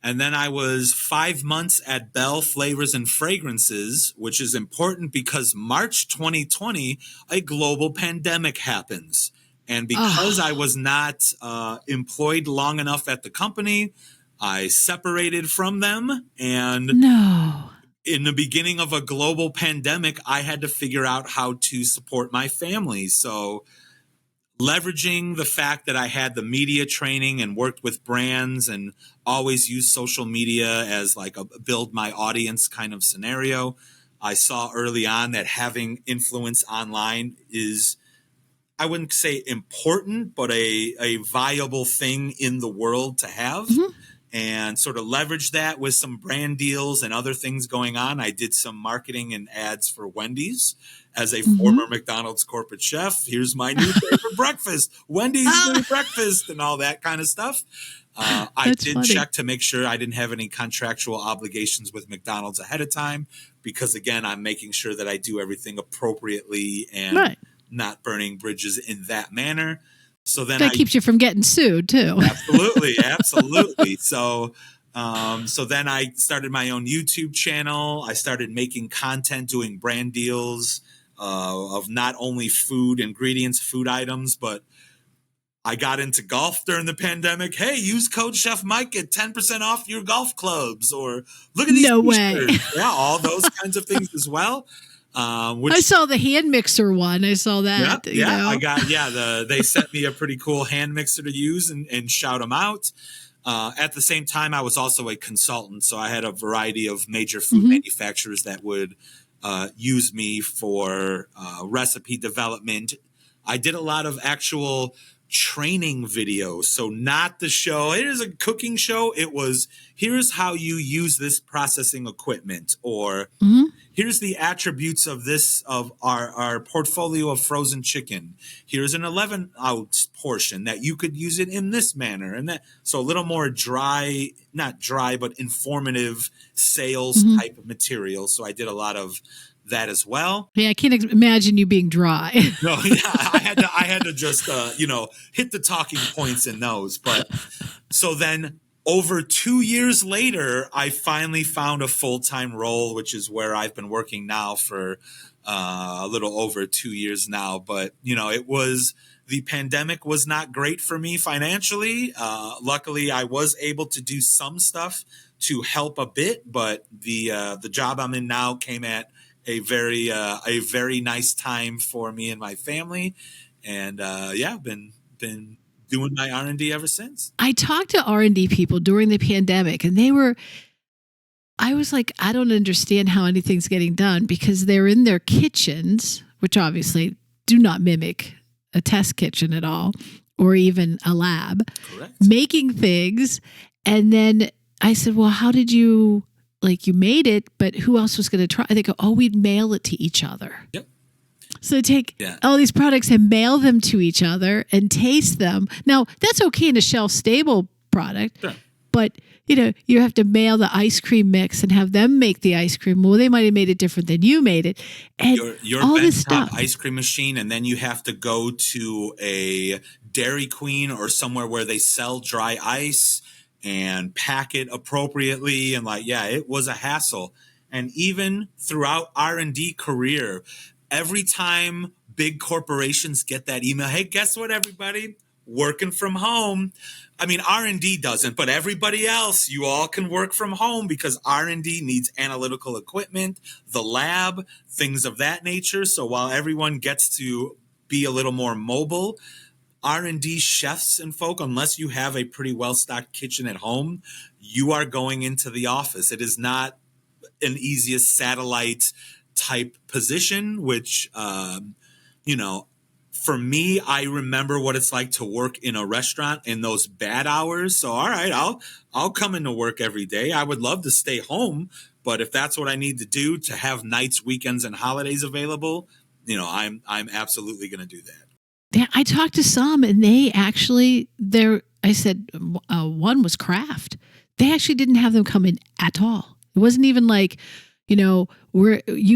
And then I was 5 months at Bell Flavors and Fragrances, which is important because March 2020, a global pandemic happens. And because I was not employed long enough at the company, I separated from them. And No. in the beginning of a global pandemic, I had to figure out how to support my family. So leveraging the fact that I had the media training and worked with brands and always used social media as like a build my audience kind of scenario, I saw early on that having influence online is, I wouldn't say important, but a viable thing in the world to have. Mm-hmm. And sort of leverage that with some brand deals and other things going on. I did some marketing and ads for Wendy's as a former McDonald's corporate chef. Here's my new favorite breakfast, Wendy's new breakfast, and all that kind of stuff. I did funny. check to make sure I didn't have any contractual obligations with McDonald's ahead of time, because again, I'm making sure that I do everything appropriately and not burning bridges in that manner. So then that keeps you from getting sued too. Absolutely. So then I started my own YouTube channel. I started making content, doing brand deals of not only food, ingredients, food items, but I got into golf during the pandemic. Hey, use code Chef Mike, get 10% off your golf clubs, or look at these t-shirts. Yeah, all those kinds of things as well. I saw the hand mixer one. I saw that. They sent me a pretty cool hand mixer to use and shout them out. At the same time, I was also a consultant, so I had a variety of major food manufacturers that would use me for recipe development. I did a lot of actual training videos, so not the show. It is a cooking show. It was, here's how you use this processing equipment, or here's the attributes of this, of our portfolio of frozen chicken. Here's an 11-ounce portion that you could use it in this manner and that. So a little more dry, not dry, but informative sales type of material. So I did a lot of that as well. Yeah, I can't imagine you being dry. No, yeah, I had to just hit the talking points in those. But so then, over 2 years later, I finally found a full-time role, which is where I've been working now for a little over 2 years now. But, the pandemic was not great for me financially. Luckily, I was able to do some stuff to help a bit, but the job I'm in now came at a very nice time for me and my family. And I've been doing my R&D ever since. I talked to R&D people during the pandemic, and I was like, I don't understand how anything's getting done, because they're in their kitchens, which obviously do not mimic a test kitchen at all, or even a lab. Correct. Making things. And then I said, well, how did you made it, but who else was going to try? They go, oh, we'd mail it to each other. Yep. So take all these products and mail them to each other and taste them. Now, that's okay in a shelf-stable product, but you have to mail the ice cream mix and have them make the ice cream. Well, they might have made it different than you made it. And your all this stuff. ice cream machine, and then you have to go to a Dairy Queen or somewhere where they sell dry ice and pack it appropriately. And it was a hassle. And even throughout R&D career, every time big corporations get that email, hey, guess what, everybody? Working from home. I mean, R&D doesn't, but everybody else, you all can work from home, because R&D needs analytical equipment, the lab, things of that nature. So while everyone gets to be a little more mobile, R&D chefs and folk, unless you have a pretty well-stocked kitchen at home, you are going into the office. It is not an easiest satellite type position, which, for me, I remember what it's like to work in a restaurant in those bad hours. So, all right, I'll come into work every day. I would love to stay home, but if that's what I need to do to have nights, weekends, and holidays available, I'm absolutely going to do that. Yeah, I talked to some, and they actually, I said one was Kraft. They actually didn't have them come in at all. It wasn't even like, you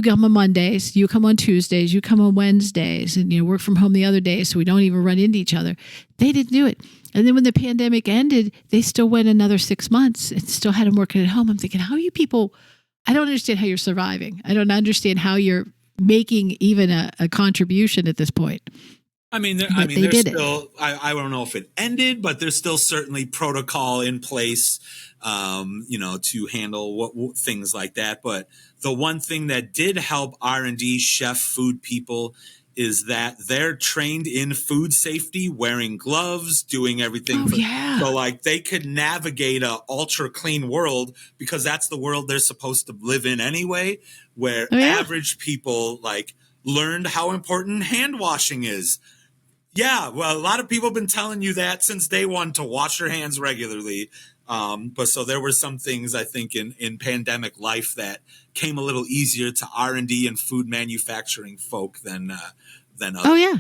come on Mondays, you come on Tuesdays, you come on Wednesdays, and work from home the other day, so we don't even run into each other. They didn't do it. And then when the pandemic ended, they still went another 6 months and still had them working at home. I'm thinking, how are you people? I don't understand how you're surviving. I don't understand how you're making even a contribution at this point. There's still, I don't know if it ended, but there's still certainly protocol in place, to handle things like that. But the one thing that did help R&D chef food people is that they're trained in food safety, wearing gloves, doing everything. So like they could navigate a ultra clean world, because that's the world they're supposed to live in anyway, where average people like learned how important hand washing is. Yeah, well, a lot of people have been telling you that since day one, to wash your hands regularly. But so there were some things, I think, in pandemic life that came a little easier to R&D and food manufacturing folk than others. Oh, yeah.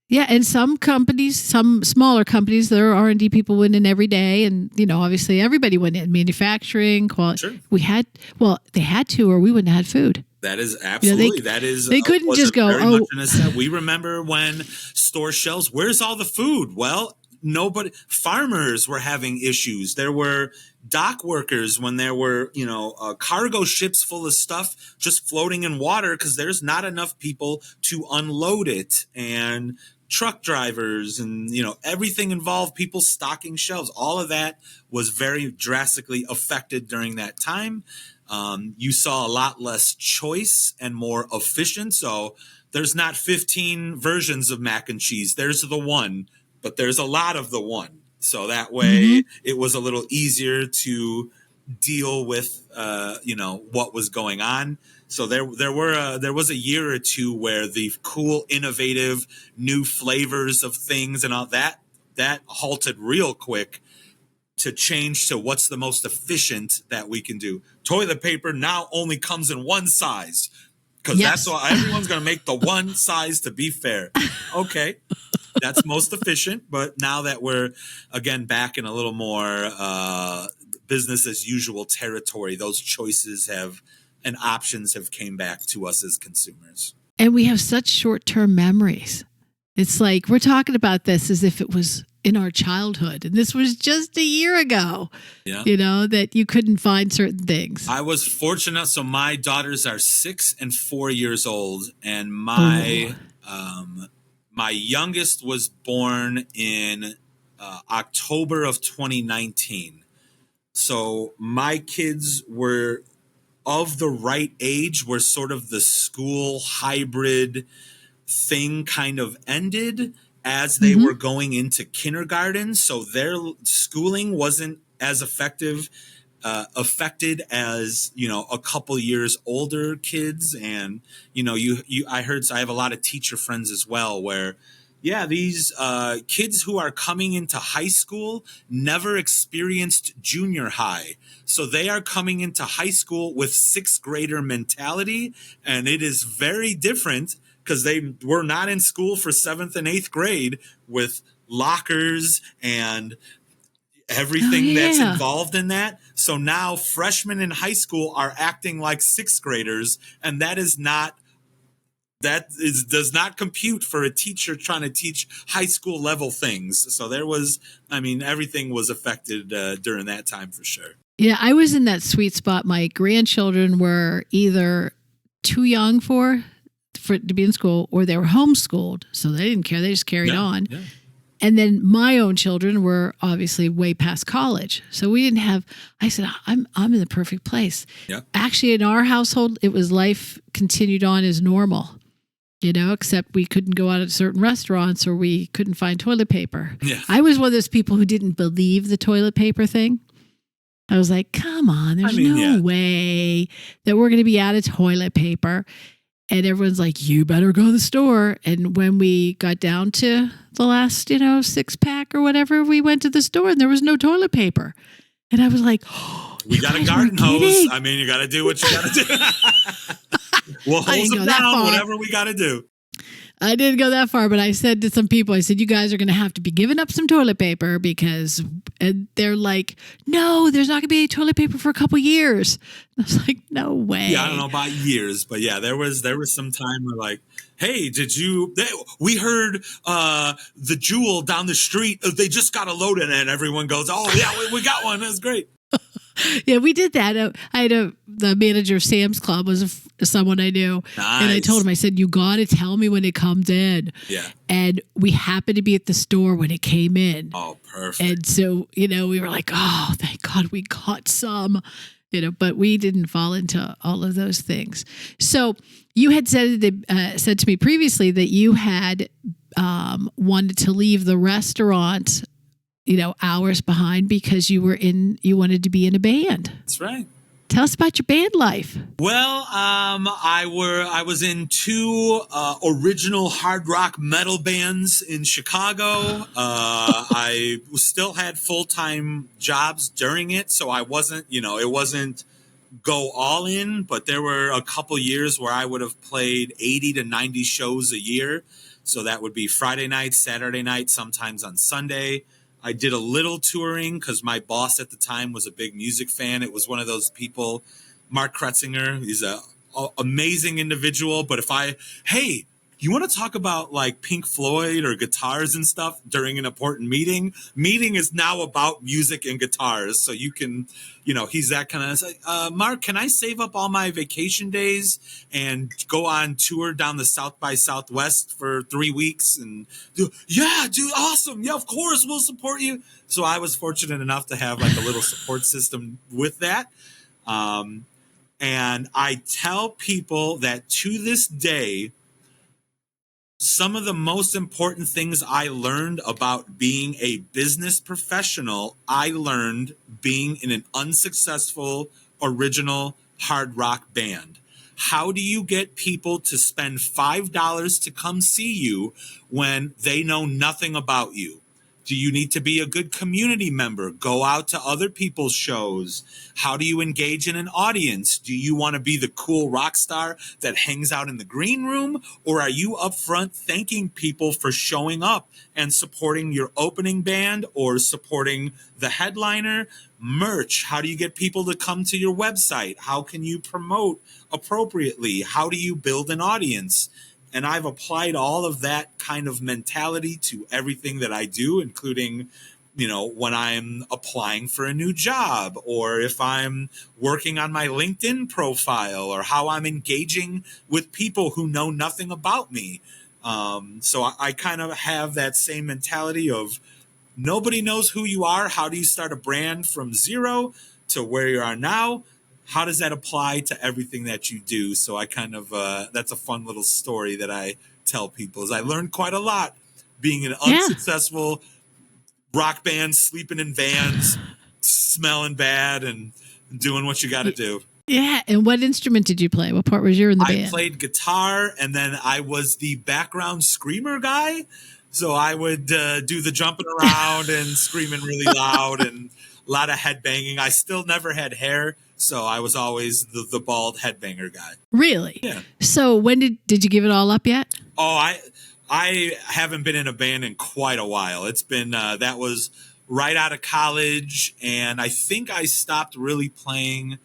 Yeah, and some companies, some smaller companies, their R&D people went in every day. And, obviously everybody went in. Manufacturing, quality. Sure. They had to, or we wouldn't have had food. That is absolutely, they couldn't just go, we remember when store shelves, where's all the food? Well, farmers were having issues. There were dock workers when there were, cargo ships full of stuff just floating in water because there's not enough people to unload it. And truck drivers and, everything involved people stocking shelves. All of that was very drastically affected during that time. You saw a lot less choice and more efficient. So there's not 15 versions of mac and cheese. There's the one, but there's a lot of the one. So that way it was a little easier to deal with, what was going on. So there was a year or two where the cool, innovative, new flavors of things and all that halted real quick to change to what's the most efficient that we can do. Toilet paper now only comes in one size, because that's why everyone's going to make the one size to be fair. Okay, that's most efficient. But now that we're, again, back in a little more business as usual territory, those choices and options have came back to us as consumers. And we have such short-term memories. It's like we're talking about this as if it was in our childhood, and this was just a year ago. Yeah. That you couldn't find certain things. I was fortunate. So my daughters are 6 and 4 years old, and my youngest was born in October of 2019. So my kids were of the right age where sort of the school hybrid thing kind of ended as they were going into kindergarten. So their schooling wasn't as affected as, a couple years older kids. And, I heard, so I have a lot of teacher friends as well, where, these kids who are coming into high school never experienced junior high. So they are coming into high school with sixth grader mentality. And it is very different, because they were not in school for 7th and 8th grade with lockers and everything that's involved in that. So now freshmen in high school are acting like 6th graders, and does not compute for a teacher trying to teach high school level things. So everything was affected during that time for sure. Yeah, I was in that sweet spot. My grandchildren were either too young for to be in school, or they were homeschooled, so they didn't care. They just carried on. Yeah. And then my own children were obviously way past college, so we didn't have. I said, I'm in the perfect place. Yeah. Actually, in our household, it was life continued on as normal. Except we couldn't go out at certain restaurants, or we couldn't find toilet paper. Yeah. I was one of those people who didn't believe the toilet paper thing. I was like, come on, there's no way that we're going to be out of toilet paper. And everyone's like, you better go to the store. And when we got down to the last, 6-pack or whatever, we went to the store and there was no toilet paper. And I was like, we got a garden hose. You got to do what you got to do. We'll hose them down, whatever we got to do. I didn't go that far, but I said to some people, I said, you guys are going to have to be giving up some toilet paper because, and they're like, no, there's not going to be any toilet paper for a couple years. I was like, no way. Yeah, I don't know about years, but yeah, there was some time where like, hey, we heard the Jewel down the street, they just got a load in it, and everyone goes, oh yeah, we got one. That's great. Yeah, we did that. The manager of Sam's Club was someone I knew. Nice. And I told him, I said, you got to tell me when it comes in. Yeah. And we happened to be at the store when it came in. Oh, perfect. And so, we were like, oh, thank God we got some, but we didn't fall into all of those things. So you had said to me previously that you had wanted to leave the restaurant hours behind because you wanted to be in a band. That's right. Tell us about your band life. Well, I was in two original hard rock metal bands in Chicago. I still had full-time jobs during it, so I wasn't, it wasn't go all in, but there were a couple years where I would have played 80 to 90 shows a year. So that would be Friday night, Saturday night, sometimes on Sunday. I did a little touring because my boss at the time was a big music fan. It was one of those people, Mark Kretzinger. He's a amazing individual. But hey, you want to talk about like Pink Floyd or guitars and stuff during an important meeting? Meeting is now about music and guitars. So you can, he's that kind of, Mark, can I save up all my vacation days and go on tour down the South by Southwest for 3 weeks? And yeah, dude, awesome. Yeah, of course, we'll support you. So I was fortunate enough to have like a little support system with that. And I tell people that to this day, some of the most important things I learned about being a business professional, I learned being in an unsuccessful original hard rock band. How do you get people to spend $5 to come see you when they know nothing about you? Do you need to be a good community member? Go out to other people's shows. How do you engage in an audience? Do you want to be the cool rock star that hangs out in the green room? Or are you up front thanking people for showing up and supporting your opening band or supporting the headliner? Merch. How do you get people to come to your website? How can you promote appropriately? How do you build an audience? And I've applied all of that kind of mentality to everything that I do, including, when I'm applying for a new job or if I'm working on my LinkedIn profile or how I'm engaging with people who know nothing about me. So I kind of have that same mentality of nobody knows who you are. How do you start a brand from zero to where you are now? How does that apply to everything that you do? So I kind of, that's a fun little story that I tell people is I learned quite a lot being an unsuccessful rock band, sleeping in vans, smelling bad and doing what you got to do. Yeah. And what instrument did you play? What part was you in the band? I played guitar and then I was the background screamer guy. So I would do the jumping around and screaming really loud and a lot of headbanging. I still never had hair. So I was always the bald headbanger guy. Really? Yeah. So when did you give it all up yet? Oh, I haven't been in a band in quite a while. It's been, that was right out of college. And I think I stopped really playing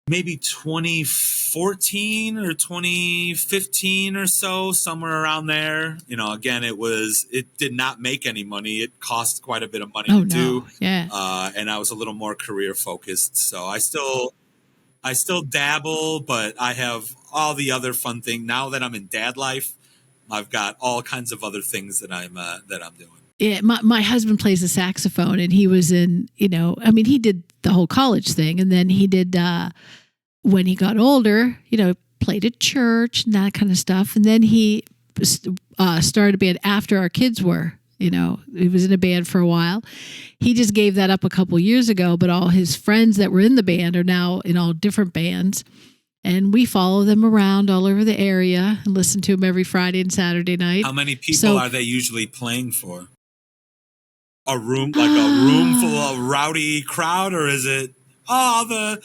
maybe 2014 or 2015 or so, somewhere around there. Again, it did not make any money. It cost quite a bit of money to do. Yeah. And I was a little more career focused. So I still dabble, but I have all the other fun things. Now that I'm in dad life, I've got all kinds of other things that I'm doing. Yeah, my husband plays the saxophone, and he was in, he did the whole college thing, and then he did, when he got older, played at church and that kind of stuff, and then he started a band after our kids were, he was in a band for a while. He just gave that up a couple years ago, but all his friends that were in the band are now in all different bands, and we follow them around all over the area and listen to them every Friday and Saturday night. How many people are they usually playing for? A room full of rowdy crowd, or is it All the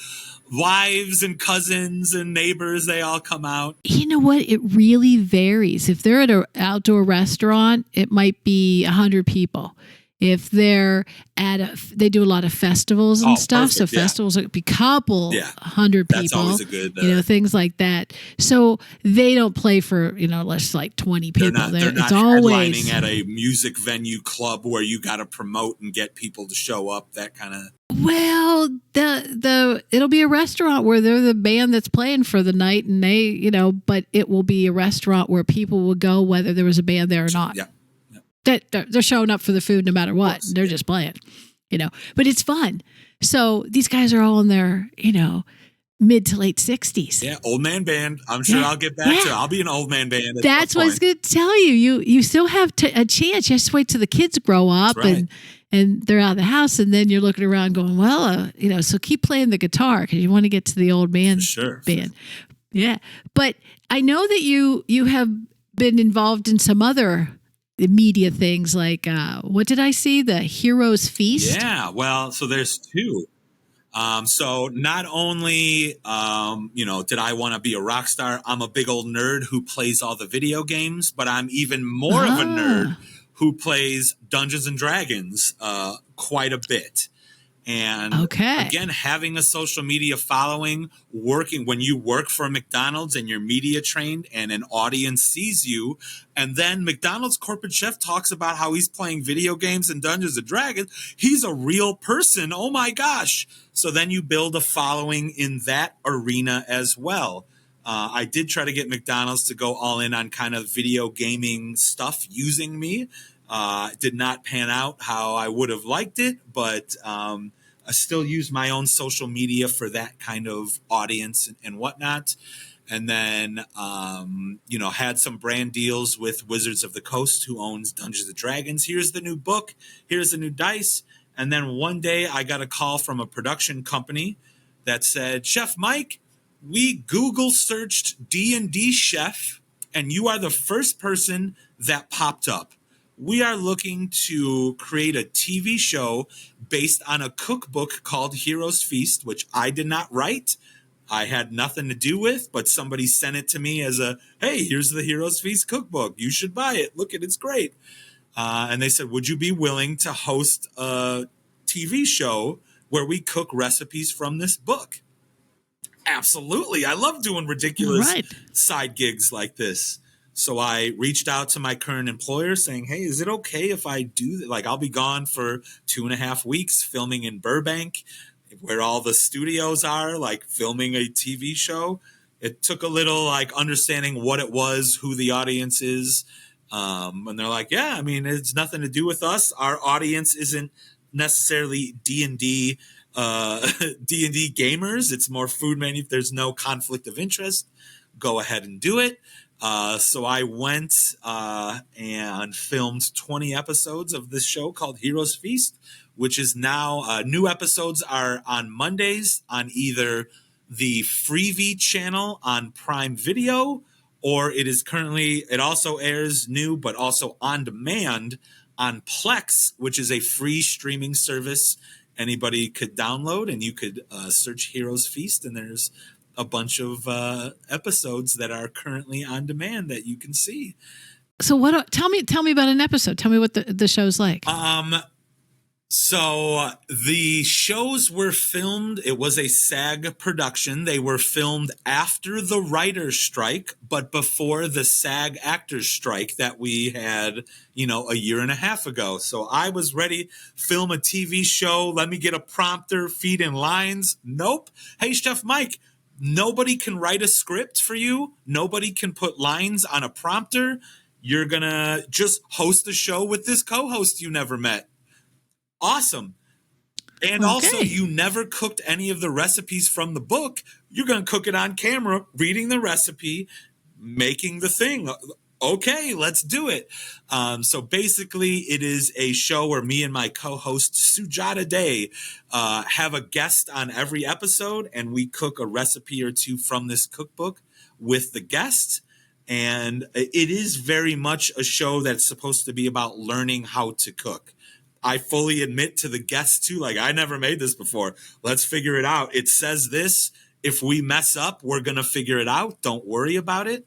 wives and cousins and neighbors, they all come out. You know what? It really varies. If they're at an outdoor restaurant, it might be 100 people. If they're they do a lot of festivals and stuff. Perfect, So festivals would be couple 100 people. That's always a good, things like that. So they don't play for, less like 20 people. They're not it's always headlining at a music venue club where you got to promote and get people to show up. That kind of. Well, it'll be a restaurant where they're the band that's playing for the night, and they, but it will be a restaurant where people will go whether there was a band there or not. Yeah. They're showing up for the food no matter what. They're just playing, but it's fun. So these guys are all in their, mid to late 60s. Yeah, old man band. I'm sure I'll get back to it. I'll be an old man band. That's what I was going to tell you. You still have a chance. You just wait till the kids grow up and they're out of the house, and then you're looking around going, well, so keep playing the guitar because you want to get to the old man band. Yeah. But I know that you have been involved in some other media things like, what did I see? The Heroes Feast? Yeah. Well, so there's two. So not only, did I want to be a rock star, I'm a big old nerd who plays all the video games, but I'm even more of a nerd who plays Dungeons and Dragons quite a bit. And again, having a social media following, when you work for McDonald's and you're media trained and an audience sees you, and then McDonald's corporate chef talks about how he's playing video games and Dungeons and Dragons, he's a real person. Oh my gosh. So then you build a following in that arena as well. I did try to get McDonald's to go all in on kind of video gaming stuff using me. Did not pan out how I would have liked it, but I still use my own social media for that kind of audience and whatnot. And then, had some brand deals with Wizards of the Coast, who owns Dungeons and Dragons. Here's the new book. Here's the new dice. And then one day I got a call from a production company that said, Chef Mike, we Google searched D&D chef, and you are the first person that popped up. We are looking to create a TV show based on a cookbook called Heroes Feast, which I did not write. I had nothing to do with, but somebody sent it to me as hey, here's the Heroes Feast cookbook. You should buy it. Look, it's great. And they said, would you be willing to host a TV show where we cook recipes from this book? Absolutely. I love doing ridiculous side gigs like this. So I reached out to my current employer saying, hey, is it okay if I do that? Like, I'll be gone for 2.5 weeks filming in Burbank, where all the studios are, like filming a TV show. It took a little understanding what it was, who the audience is. And they're like, yeah, I mean, it's nothing to do with us. Our audience isn't necessarily D&D D&D gamers. It's more food menu. There's no conflict of interest. Go ahead and do it. So I went and filmed 20 episodes of this show called Heroes Feast, which is now new episodes are on Mondays on either the Freevee channel on Prime Video, or it also airs new, but also on demand on Plex, which is a free streaming service anybody could download, and you could search Heroes Feast, and there's a bunch of episodes that are currently on demand that you can see. So tell me about an episode. Tell me what the show's like. So the shows were filmed. It was a SAG production. They were filmed after the writer's strike, but before the SAG actors strike that we had, 1.5 years ago. So I was ready, film a TV show. Let me get a prompter, feed in lines. Nope. Hey, Chef Mike, nobody can write a script for you. Nobody can put lines on a prompter. You're going to just host a show with this co-host you never met. Awesome. And also, you never cooked any of the recipes from the book. You're going to cook it on camera, reading the recipe, making the thing. Okay, let's do it. So basically, it is a show where me and my co-host, Sujata Day, have a guest on every episode, and we cook a recipe or two from this cookbook with the guest. And it is very much a show that's supposed to be about learning how to cook. I fully admit to the guests too, like, I never made this before. Let's figure it out. It says this. If we mess up, we're going to figure it out. Don't worry about it.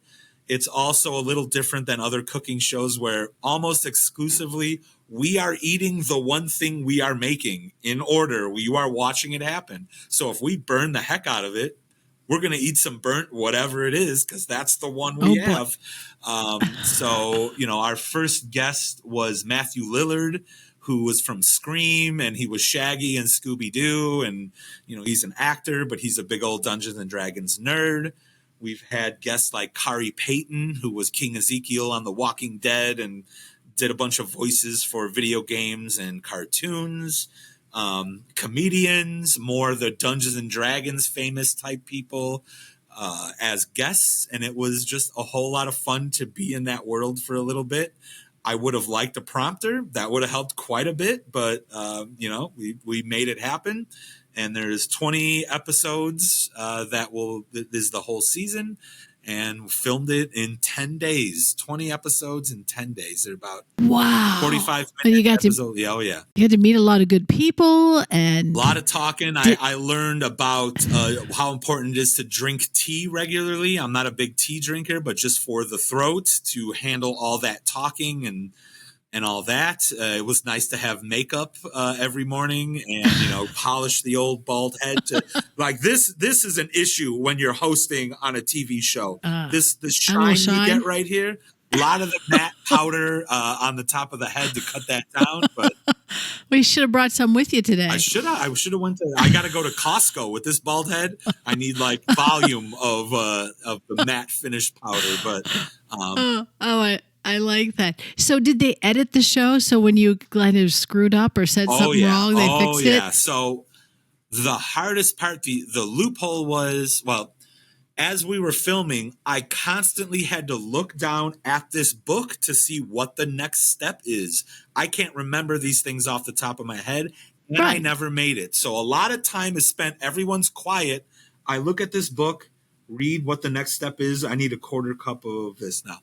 It's also a little different than other cooking shows where almost exclusively we are eating the one thing we are making in order. You are watching it happen. So if we burn the heck out of it, we're going to eat some burnt whatever it is because that's the one we have. So, our first guest was Matthew Lillard, who was from Scream, and he was Shaggy and Scooby-Doo. And, he's an actor, but he's a big old Dungeons and Dragons nerd. We've had guests like Kari Payton, who was King Ezekiel on The Walking Dead and did a bunch of voices for video games and cartoons. Comedians, more the Dungeons and Dragons famous type people as guests. And it was just a whole lot of fun to be in that world for a little bit. I would have liked a prompter. That would have helped quite a bit. But, we made it happen. And there's 20 episodes this is the whole season. And filmed it in 10 days. 20 episodes in 10 days. They're about 45 minutes episode. Yeah, oh yeah. You had to meet a lot of good people and a lot of talking. I learned about how important it is to drink tea regularly. I'm not a big tea drinker, but just for the throat to handle all that talking and all that. It was nice to have makeup every morning and, polish the old bald head. Like this is an issue when you're hosting on a TV show. The shine you get right here, a lot of the matte powder on the top of the head to cut that down. But we should have brought some with you today. I should have I got to go to Costco with this bald head. I need like volume of the matte finish powder. But I like that. So did they edit the show? So when you kind of screwed up or said something wrong, they fixed it? Yeah. So the hardest part, the loophole was, as we were filming, I constantly had to look down at this book to see what the next step is. I can't remember these things off the top of my head, and I never made it. So a lot of time is spent, everyone's quiet. I look at this book, read what the next step is. I need a quarter cup of this now.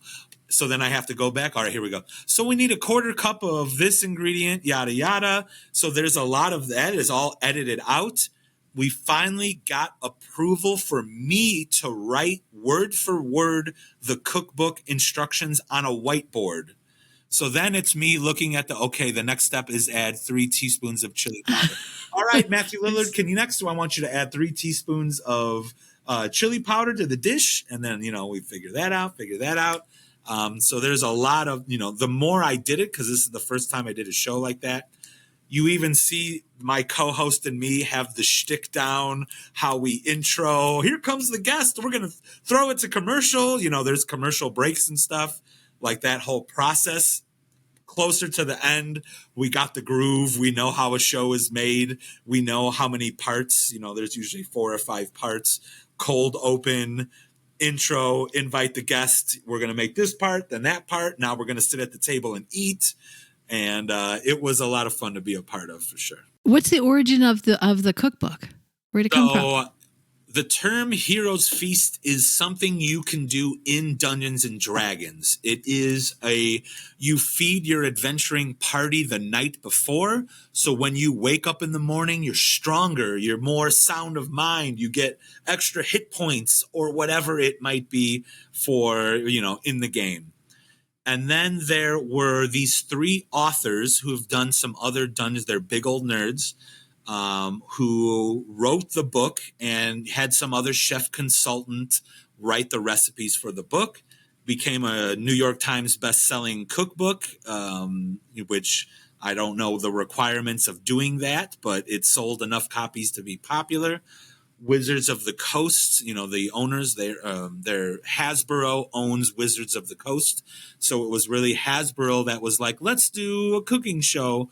So then I have to go back. All right, here we go. So we need a quarter cup of this ingredient, yada, yada. So there's a lot of that is all edited out. We finally got approval for me to write word for word the cookbook instructions on a whiteboard. So then it's me looking at the next step is add 3 teaspoons of chili powder. All right, Matthew Lillard, can you next? So I want you to add 3 teaspoons of chili powder to the dish. And then, we figure that out. So there's a lot of, the more I did it, because this is the first time I did a show like that, you even see my co-host and me have the shtick down, how we intro. Here comes the guest. We're going to throw it to commercial. There's commercial breaks and stuff, like that whole process. Closer to the end, we got the groove. We know how a show is made. We know how many parts. There's usually 4 or 5 parts. Cold open, intro, invite the guest. We're going to make this part, then that part. Now we're going to sit at the table and eat. And it was a lot of fun to be a part of, for sure. What's the origin of the cookbook? Where'd it come from? The term Hero's Feast is something you can do in Dungeons and Dragons. It is you feed your adventuring party the night before. So when you wake up in the morning, you're stronger, you're more sound of mind, you get extra hit points or whatever it might be for, in the game. And then there were these 3 authors who have done some other dungeons. They're big old nerds. Who wrote the book and had some other chef consultant write the recipes for the book. Became a New York Times best-selling cookbook, which I don't know the requirements of doing that, but it sold enough copies to be popular. Wizards of the Coast, the owners, they're Hasbro owns Wizards of the Coast. So it was really Hasbro that was like, let's do a cooking show.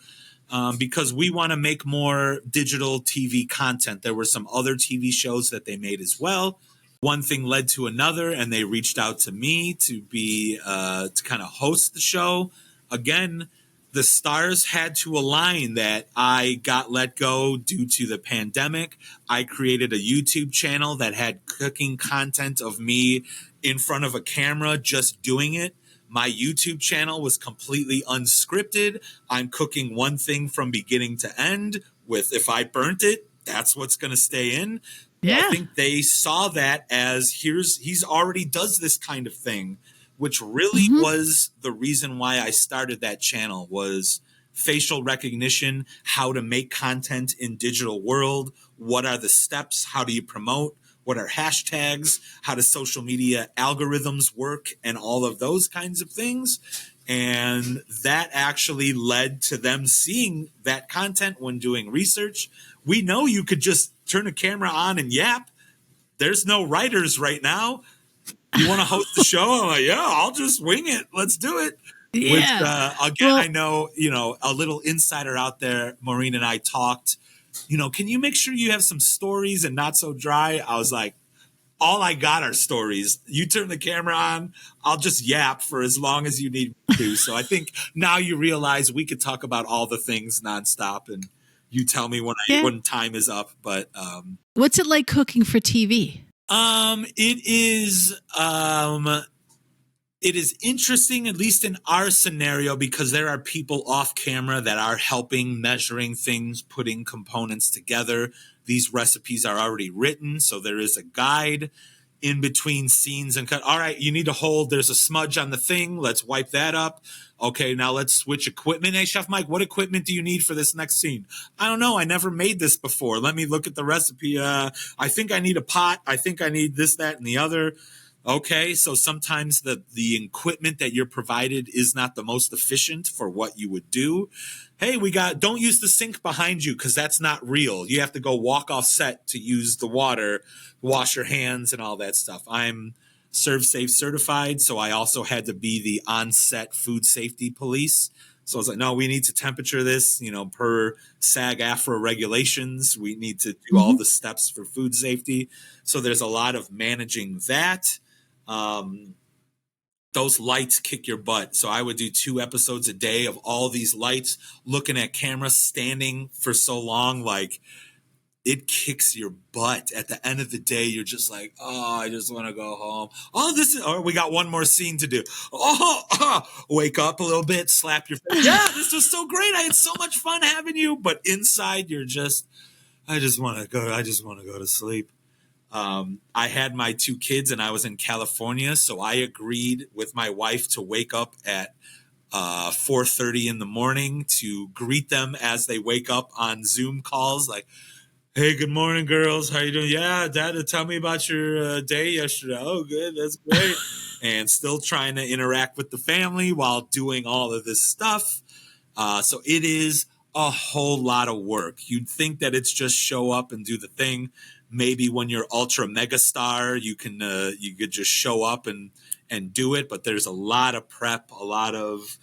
Because we want to make more digital TV content. There were some other TV shows that they made as well. One thing led to another, and they reached out to me to be to kind of host the show. Again, the stars had to align that I got let go due to the pandemic. I created a YouTube channel that had cooking content of me in front of a camera just doing it. My YouTube channel was completely unscripted. I'm cooking one thing from beginning to end with, if I burnt it, that's what's going to stay in. I Yeah. think they saw that as he's already does this kind of thing, which really Mhm. was the reason why I started that channel, was facial recognition, how to make content in digital world, what are the steps, how do you promote, what are hashtags, how does social media algorithms work, and all of those kinds of things. And that actually led to them seeing that content when doing research. We know you could just turn a camera on and yap. There's no writers right now. You want to host the show? I'm like, yeah, I'll just wing it. Let's do it. Which, Yeah. again, I Well, know, a little insider out there, Maureen and I talked, can you make sure you have some stories and not so dry? I was like, all I got are stories. You turn the camera on, I'll just yap for as long as you need me to. So I think now you realize we could talk about all the things nonstop, and you tell me yeah. when time is up. But What's it like cooking for TV? it is interesting, at least in our scenario, because there are people off camera that are helping, measuring things, putting components together. These recipes are already written, so there is a guide in between scenes and cut. All right, you need to hold. There's a smudge on the thing. Let's wipe that up. Okay, now let's switch equipment. Hey, Chef Mike, what equipment do you need for this next scene? I don't know. I never made this before. Let me look at the recipe. I think I need a pot. I think I need this, that, and the other. Okay, so sometimes the equipment that you're provided is not the most efficient for what you would do. Hey, don't use the sink behind you because that's not real. You have to go walk off set to use the water, wash your hands and all that stuff. I'm Serve Safe certified, so I also had to be the on-set food safety police. So I was like, no, we need to temperature this, per SAG-AFTRA regulations. We need to do all the steps for food safety. So there's a lot of managing that. Those lights kick your butt. So I would do 2 episodes a day of all these lights, looking at camera, standing for so long, like it kicks your butt. At the end of the day, you're just like, oh, I just want to go home. We got one more scene to do. Wake up a little bit, slap your face. Yeah, this was so great. I had so much fun having you. But inside, you're just, I just want to go to sleep. I had my 2 kids and I was in California, so I agreed with my wife to wake up at 4:30 in the morning to greet them as they wake up on Zoom calls. Like, hey, good morning, girls. How you doing? Yeah, Dad, tell me about your day yesterday. Oh, good. That's great. And still trying to interact with the family while doing all of this stuff. So it is a whole lot of work. You'd think that it's just show up and do the thing. Maybe when you're ultra mega star, you could just show up and do it. But there's a lot of prep, a lot of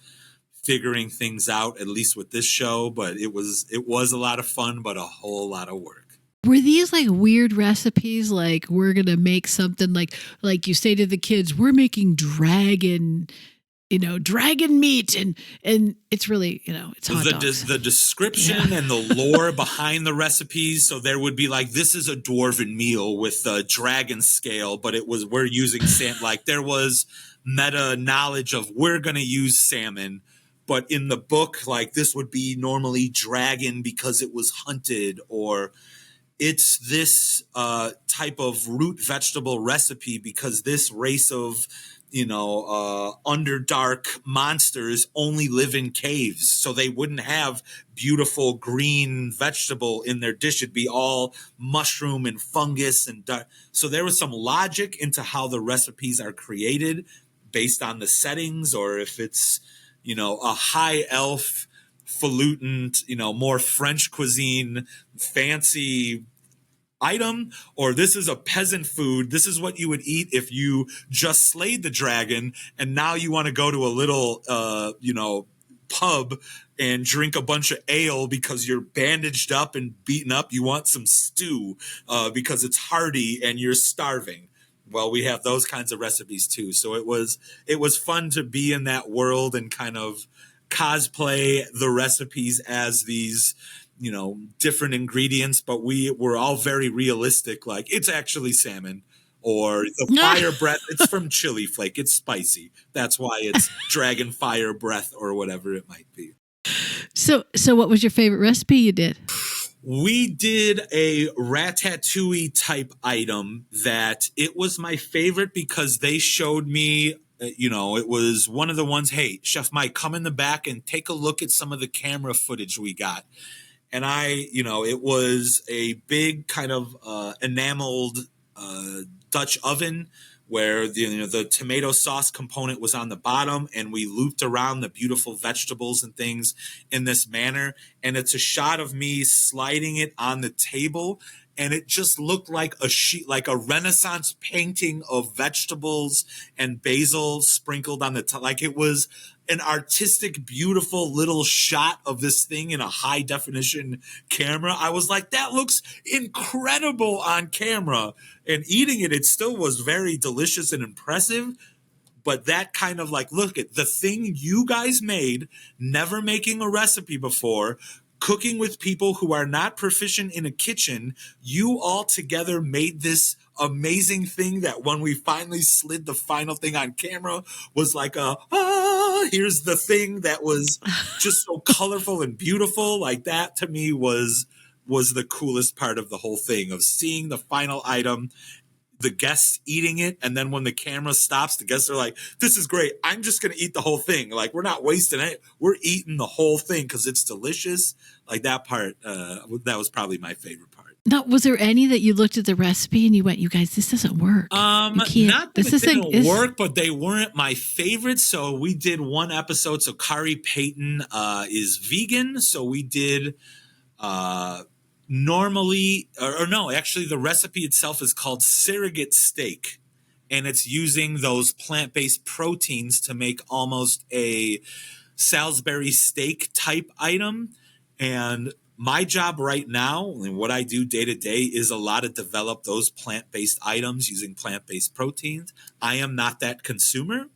figuring things out, at least with this show. But it was a lot of fun, but a whole lot of work. Were these like weird recipes? Like we're going to make something like you say to the kids, we're making dragon meat and it's really, it's hot dogs. The description and the lore behind the recipes. So there would be like, this is a dwarven meal with a dragon scale, but we're using like there was meta knowledge of we're going to use salmon. But in the book, like this would be normally dragon because it was hunted, or it's this type of root vegetable recipe because this race of underdark monsters only live in caves, so they wouldn't have beautiful green vegetable in their dish. It'd be all mushroom and fungus and dark. So there was some logic into how the recipes are created based on the settings, or if it's a high elf falutin, more French cuisine fancy item, or this is a peasant food. This is what you would eat if you just slayed the dragon and now you want to go to a little pub and drink a bunch of ale because you're bandaged up and beaten up. You want some stew because it's hearty and you're starving. Well, we have those kinds of recipes too. So it was fun to be in that world and kind of cosplay the recipes as these different ingredients, but we were all very realistic. Like, it's actually salmon, or the fire breath. It's from chili flake. It's spicy. That's why it's dragon fire breath or whatever it might be. So what was your favorite recipe you did? We did a ratatouille type item that it was my favorite because they showed me, it was one of the ones, hey, Chef Mike, come in the back and take a look at some of the camera footage we got. And it was a big kind of enameled Dutch oven where the tomato sauce component was on the bottom, and we looped around the beautiful vegetables and things in this manner. And it's a shot of me sliding it on the table, and it just looked like like a Renaissance painting of vegetables and basil sprinkled on the top. Like it was an artistic, beautiful little shot of this thing in a high definition camera. I was like, that looks incredible on camera. And eating it, it still was very delicious and impressive. But that kind of like, look at the thing you guys made, never making a recipe before, cooking with people who are not proficient in a kitchen, you all together made this amazing thing that when we finally slid the final thing on camera was like here's the thing that was just so colorful and beautiful. Like that to me was the coolest part of the whole thing, of seeing the final item, the guests eating it, and then when the camera stops, the guests are like, this is great, I'm just gonna eat the whole thing. Like, we're not wasting it, we're eating the whole thing because it's delicious. Like that part, that was probably my favorite part. Now, was there any that you looked at the recipe and you went, you guys, this doesn't work? Not that it didn't work, but they weren't my favorites. So we did one episode. So Kari Payton is vegan. So we did normally, actually the recipe itself is called surrogate steak. And it's using those plant-based proteins to make almost a Salisbury steak type item. And my job right now, and what I do day to day, is a lot of develop those plant-based items using plant-based proteins. I am not that consumer.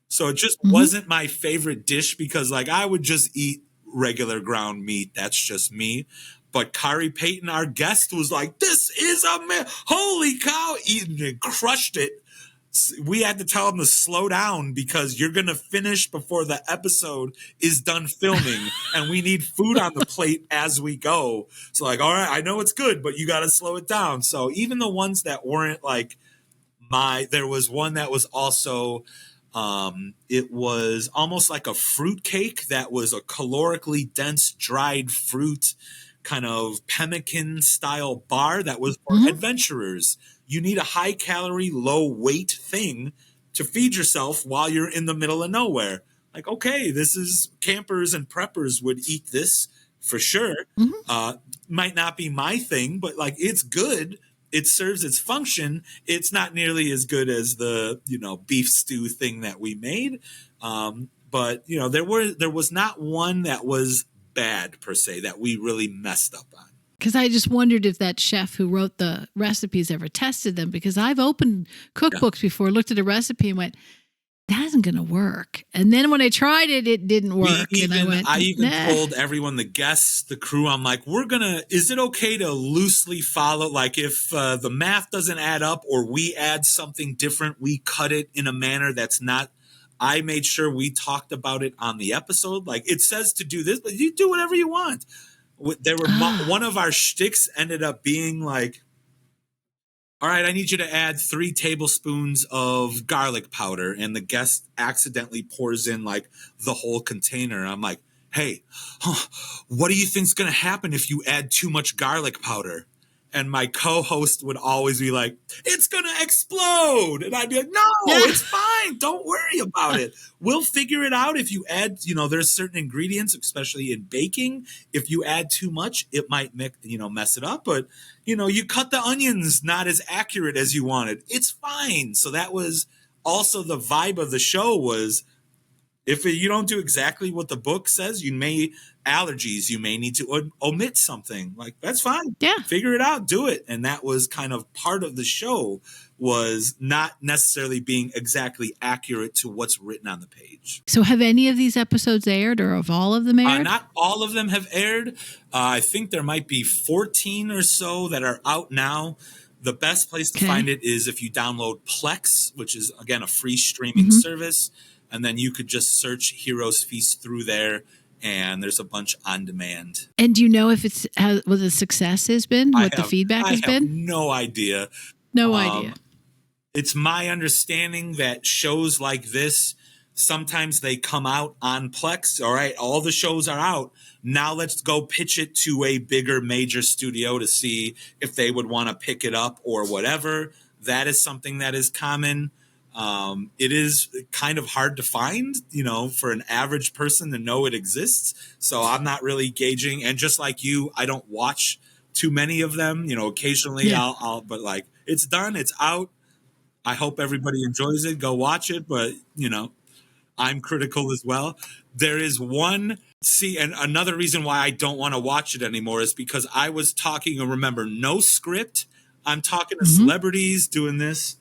So it just wasn't my favorite dish because like I would just eat regular ground meat. That's just me. But Kari Payton, our guest, was like, this is holy cow, eating it, crushed it. We had to tell him to slow down because you're going to finish before the episode is done filming and we need food on the plate as we go. So like, all right, I know it's good, but you got to slow it down. So even the ones that weren't like there was one that was also, it was almost like a fruit cake that was a calorically dense dried fruit kind of pemmican style bar that was for adventurers. You need a high calorie, low weight thing to feed yourself while you're in the middle of nowhere. Like, okay, this is campers and preppers would eat this for sure. Might not be my thing, but like it's good. It serves its function. It's not nearly as good as the, beef stew thing that we made. But there was not one that was bad per se that we really messed up on. Because I just wondered if that chef who wrote the recipes ever tested them, because I've opened cookbooks before, looked at a recipe and went, that isn't going to work. And then when I tried it, it didn't work. I even told everyone, the guests, the crew, I'm like, is it okay to loosely follow? Like if the math doesn't add up or we add something different, we cut it in a manner that's not. I made sure we talked about it on the episode. Like it says to do this, but you do whatever you want. There were one of our shticks ended up being like, all right, I need you to add 3 tablespoons of garlic powder. And the guest accidentally pours in like the whole container. I'm like, hey, what do you think's going to happen if you add too much garlic powder? And my co-host would always be like, it's going to explode. And I'd be like, no, it's fine. Don't worry about it. We'll figure it out. If you add, there's certain ingredients, especially in baking. If you add too much, it might mess it up. But, you cut the onions not as accurate as you wanted. It's fine. So that was also the vibe of the show was, if you don't do exactly what the book says, you may need to omit something. Like, that's fine. Yeah. Figure it out. Do it. And that was kind of part of the show, was not necessarily being exactly accurate to what's written on the page. So have any of these episodes aired, or have all of them aired? Not all of them have aired. I think there might be 14 or so that are out now. The best place to find it is if you download Plex, which is, again, a free streaming Mm-hmm. service. And then you could just search Heroes Feast through there, and there's a bunch on demand. And do you know if it's what the success has been? What the feedback has been? I have no idea. No idea. It's my understanding that shows like this, sometimes they come out on Plex. All right, all the shows are out. Now let's go pitch it to a bigger major studio to see if they would want to pick it up or whatever. That is something that is common. It is kind of hard to find, for an average person to know it exists. So I'm not really gauging. And just like you, I don't watch too many of them. Occasionally but like, it's done, it's out. I hope everybody enjoys it. Go watch it. But, I'm critical as well. There is one. See, and another reason why I don't want to watch it anymore is because I was talking, and remember, no script. I'm talking to celebrities doing this.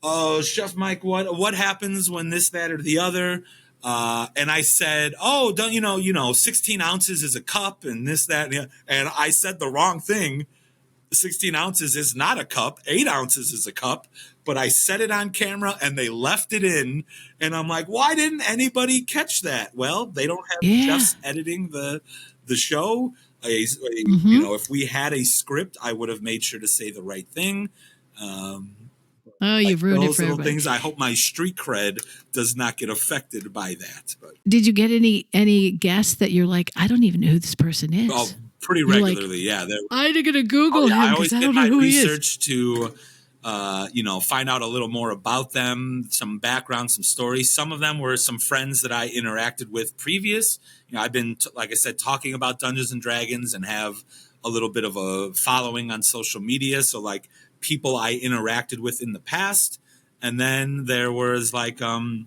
Oh, Chef Mike, what happens when this, that, or the other? And I said, oh, don't 16 ounces is a cup and this, that, and I said the wrong thing. 16 ounces is not a cup. 8 ounces is a cup. But I said it on camera and they left it in. And I'm like, why didn't anybody catch that? Well, they don't have chefs editing the show. If we had a script, I would have made sure to say the right thing. You've ruined it for little everybody. Things. I hope my street cred does not get affected by that. But did you get any guests that you're like, I don't even know who this person is? Oh, pretty regularly, yeah. I'm gonna Google him because I don't know who he is. I always did my research to, find out a little more about them, some background, some stories. Some of them were some friends that I interacted with previous. I've been, like I said, talking about Dungeons and Dragons and have a little bit of a following on social media. So like people I interacted with in the past. And then there was like, who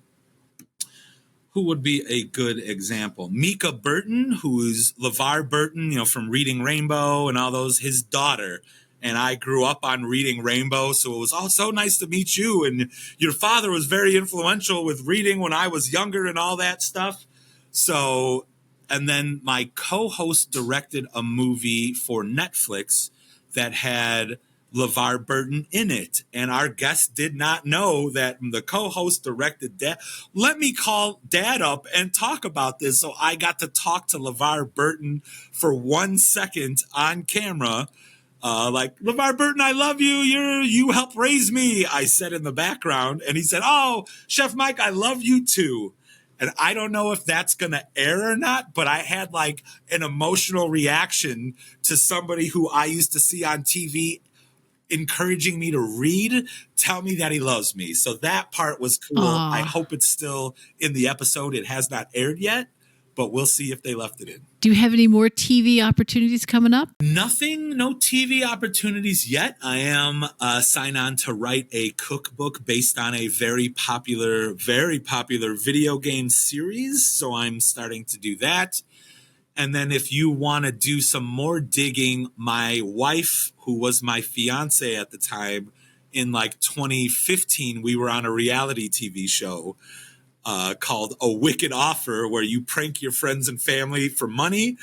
would be a good example? Mika Burton, who's LeVar Burton, from Reading Rainbow and all those, his daughter. And I grew up on Reading Rainbow, so it was so nice to meet you. And your father was very influential with reading when I was younger and all that stuff. So, and then my co-host directed a movie for Netflix that had LeVar Burton in it. And our guest did not know that the co-host directed that. Let me call Dad up and talk about this. So I got to talk to LeVar Burton for 1 second on camera. Like, LeVar Burton, I love you. You helped raise me, I said in the background. And he said, oh, Chef Mike, I love you too. And I don't know if that's going to air or not, but I had like an emotional reaction to somebody who I used to see on TV encouraging me to read, tell me that he loves me. So that part was cool. Aww. I hope it's still in the episode. It has not aired yet, but we'll see if they left it in. Do you have any more TV opportunities coming up? Nothing, no TV opportunities yet. I am signed on to write a cookbook based on a very popular video game series. So I'm starting to do that. And then if you want to do some more digging, my wife, who was my fiance at the time, in like 2015, we were on a reality TV show called A Wicked Offer, where you prank your friends and family for money.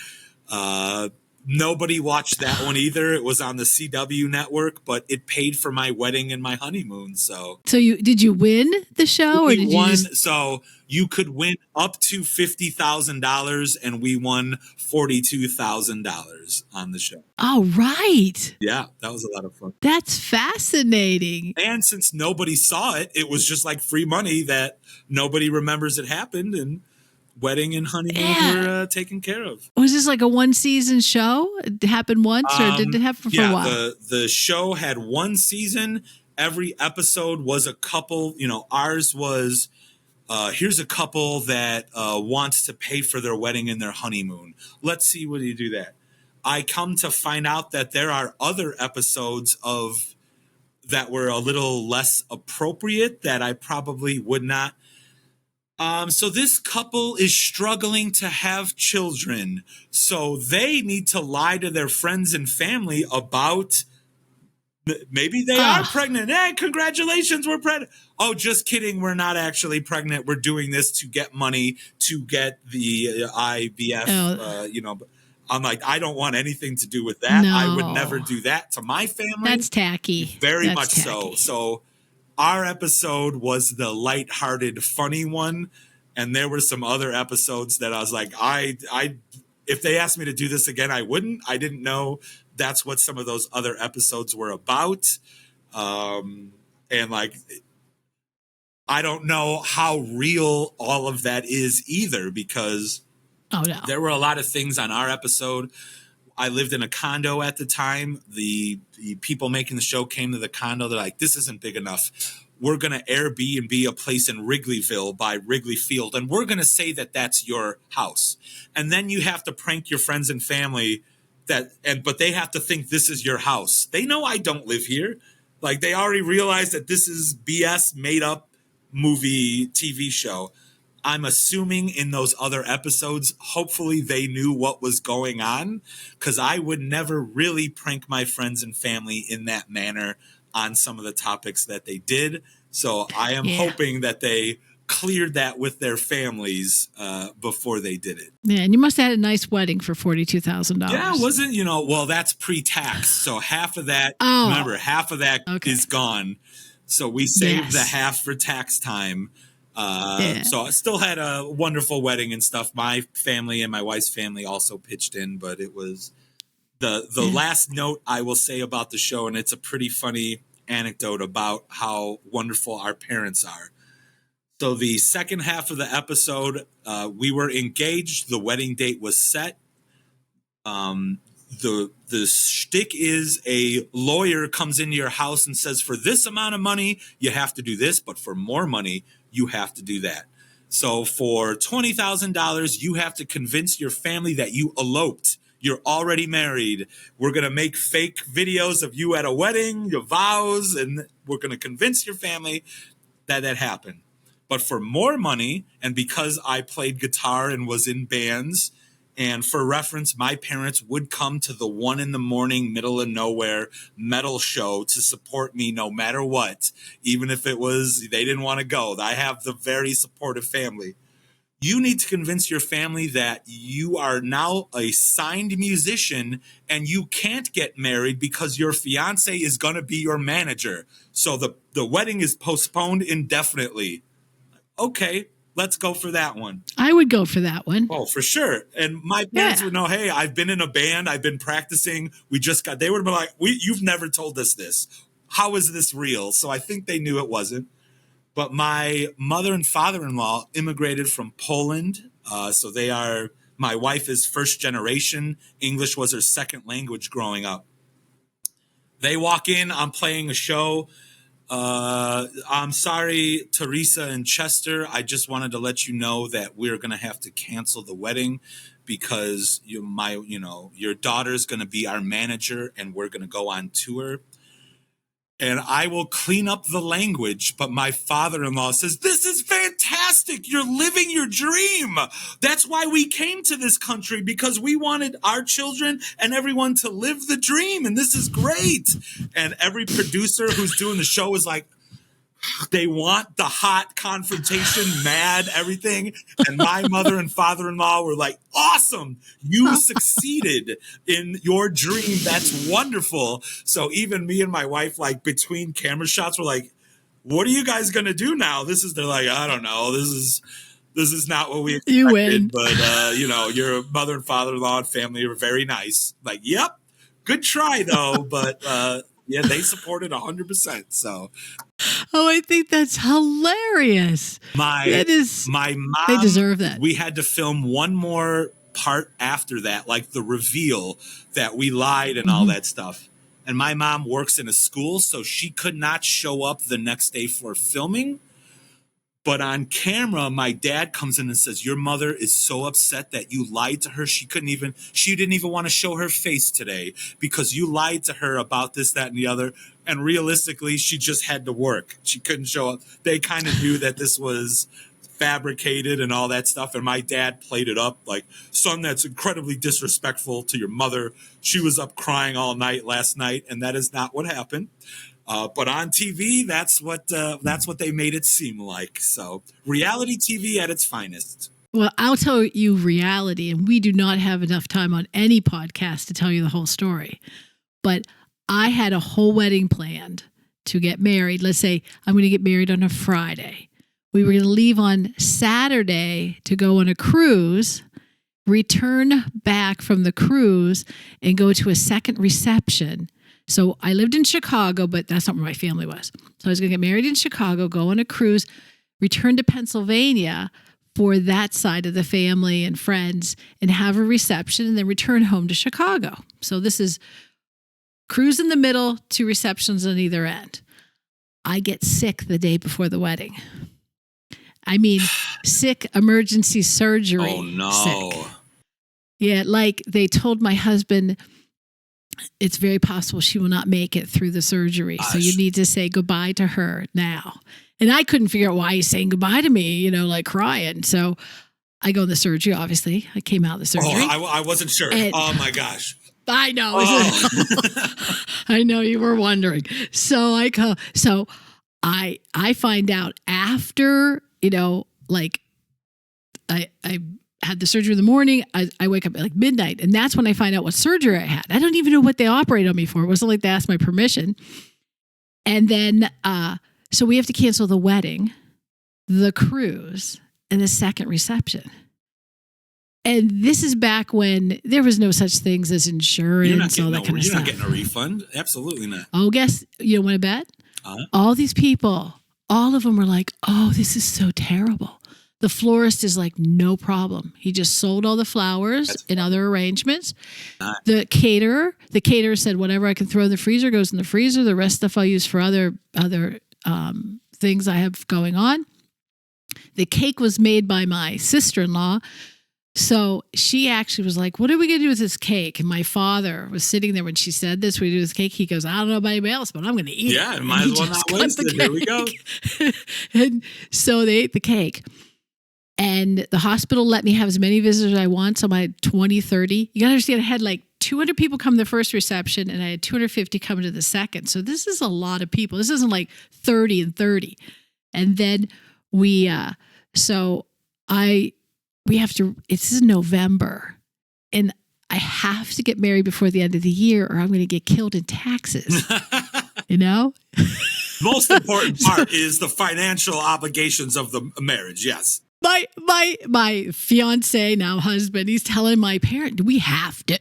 Nobody watched that one either. It was on the CW network, but it paid for my wedding and my honeymoon. So did you win the show, or did you just... So you could win up to $50,000, and we won $42,000 on the show. Oh, right. Yeah, that was a lot of fun. That's fascinating. And since nobody saw it, it was just like free money that nobody remembers it happened, and wedding and honeymoon were taken care of. Was this like a one-season show? It happened once, or did it happen for a while? The show had one season. Every episode was a couple. Ours was, here's a couple that wants to pay for their wedding and their honeymoon. Let's see, what do you do that? I come to find out that there are other episodes that were a little less appropriate that I probably would not. So this couple is struggling to have children. So they need to lie to their friends and family about maybe they are pregnant. Hey, congratulations, we're pregnant. Oh, just kidding. We're not actually pregnant. We're doing this to get money to get the IVF, I'm like, I don't want anything to do with that. I would never No, do that to my family. that's tacky. Very That's much so. tacky. So our episode was the lighthearted, funny one. And there were some other episodes that I was like, if they asked me to do this again, I wouldn't. I didn't know that's what some of those other episodes were about. And like, I don't know how real all of that is either, because Oh no. there were a lot of things on our episode. I lived in a condo at the time. The people making the show came to the condo. They're like, this isn't big enough. We're going to Airbnb a place in Wrigleyville by Wrigley Field, and we're going to say that that's your house. And then you have to prank your friends and family but they have to think this is your house. They know I don't live here. Like, they already realize that this is BS, made up movie, TV show. I'm assuming in those other episodes, hopefully they knew what was going on, because I would never really prank my friends and family in that manner on some of the topics that they did. So I am hoping that they cleared that with their families before they did it. Yeah, and you must have had a nice wedding for $42,000. Yeah, it wasn't, well, that's pre-tax. So half of that, remember, half of that is gone. So we saved the half for tax time. So I still had a wonderful wedding and stuff. My family and my wife's family also pitched in, but it was the last note I will say about the show, and it's a pretty funny anecdote about how wonderful our parents are. So the second half of the episode, we were engaged. The wedding date was set. The shtick is a lawyer comes into your house and says, for this amount of money, you have to do this, but for more money, you have to do that. So for $20,000, you have to convince your family that you eloped. You're already married. We're going to make fake videos of you at a wedding, your vows, and we're going to convince your family that happened. But for more money, and because I played guitar and was in bands, and for reference, my parents would come to the 1 a.m, middle of nowhere metal show to support me no matter what, even if it was they didn't want to go. I have the very supportive family. You need to convince your family that you are now a signed musician and you can't get married because your fiance is going to be your manager. So the wedding is postponed indefinitely. Okay, let's go for that one. I would go for that one. Oh, for sure. And my parents would know, hey, I've been in a band. I've been practicing. They would have been like, you've never told us this. How is this real? So I think they knew it wasn't. But my mother and father-in-law immigrated from Poland. So my wife is first generation. English was her second language growing up. They walk in, I'm playing a show. I'm sorry, Teresa and Chester. I just wanted to let you know that we're going to have to cancel the wedding because your daughter's going to be our manager and we're going to go on tour. And I will clean up the language, but my father-in-law says, this is fantastic. You're living your dream. That's why we came to this country, because we wanted our children and everyone to live the dream. And this is great. And every producer who's doing the show is like, they want the hot confrontation, mad, everything. And my mother and father-in-law were like, awesome. You succeeded in your dream. That's wonderful. So even me and my wife, like between camera shots, were like, what are you guys going to do now? They're like, I don't know. This is not what we expected. You win. But, your mother and father-in-law and family are very nice. Like, yep. Good try though. But, yeah, they supported 100%. So. Oh, I think that's hilarious. My mom, they deserve that. We had to film one more part after that, like the reveal that we lied and all that stuff. And my mom works in a school, so she could not show up the next day for filming. But on camera, my dad comes in and says, your mother is so upset that you lied to her. She didn't even want to show her face today because you lied to her about this, that, and the other. And realistically, she just had to work. She couldn't show up. They kind of knew that this was fabricated and all that stuff. And my dad played it up like, son, that's incredibly disrespectful to your mother. She was up crying all night last night. And that is not what happened. But on TV, that's what they made it seem like. So reality TV at its finest. Well, I'll tell you reality, and we do not have enough time on any podcast to tell you the whole story. But I had a whole wedding planned to get married. Let's say I'm going to get married on a Friday. We were going to leave on Saturday to go on a cruise, return back from the cruise, and go to a second reception. So I lived in Chicago, but that's not where my family was. So I was going to get married in Chicago, go on a cruise, return to Pennsylvania for that side of the family and friends, and have a reception, and then return home to Chicago. So this is cruise in the middle, 2 receptions on either end. I get sick the day before the wedding. I mean, sick, emergency surgery. Oh, no. Sick. Yeah, like they told my husband, it's very possible she will not make it through the surgery. So you need to say goodbye to her now. And I couldn't figure out why he's saying goodbye to me, like crying. So I go in the surgery, obviously. I came out of the surgery. Oh, I wasn't sure. And, oh, my gosh. I know. Oh. I know you were wondering. So I find out after, like I had the surgery in the morning. I wake up at like midnight, and that's when I find out what surgery I had. I don't even know what they operated on me for. It wasn't like they asked my permission. And then, so we have to cancel the wedding, the cruise, and the second reception. And this is back when there was no such things as insurance, all that kind of stuff. You're not getting a refund. Absolutely not. Oh, guess you want to bet? All these people, all of them were like, oh, this is so terrible. The florist is like, no problem. He just sold all the flowers and other arrangements. The caterer said, whatever I can throw in the freezer goes in the freezer. The rest stuff I'll use for other things I have going on. The cake was made by my sister-in-law. So she actually was like, what are we going to do with this cake? And my father was sitting there when she said this, we do this cake. He goes, I don't know about anybody else, but I'm going to eat it. Yeah, might as well not waste it. Here we go. And so they ate the cake. And the hospital let me have as many visitors as I want. So I had 20, 30. You got to understand, I had like 200 people come to the first reception, and I had 250 coming to the second. So this is a lot of people. This isn't like 30 and 30. And then we have to, this is November, and I have to get married before the end of the year or I'm going to get killed in taxes, Most important part is the financial obligations of the marriage. Yes. My fiance, now husband, he's telling my parent, we have to,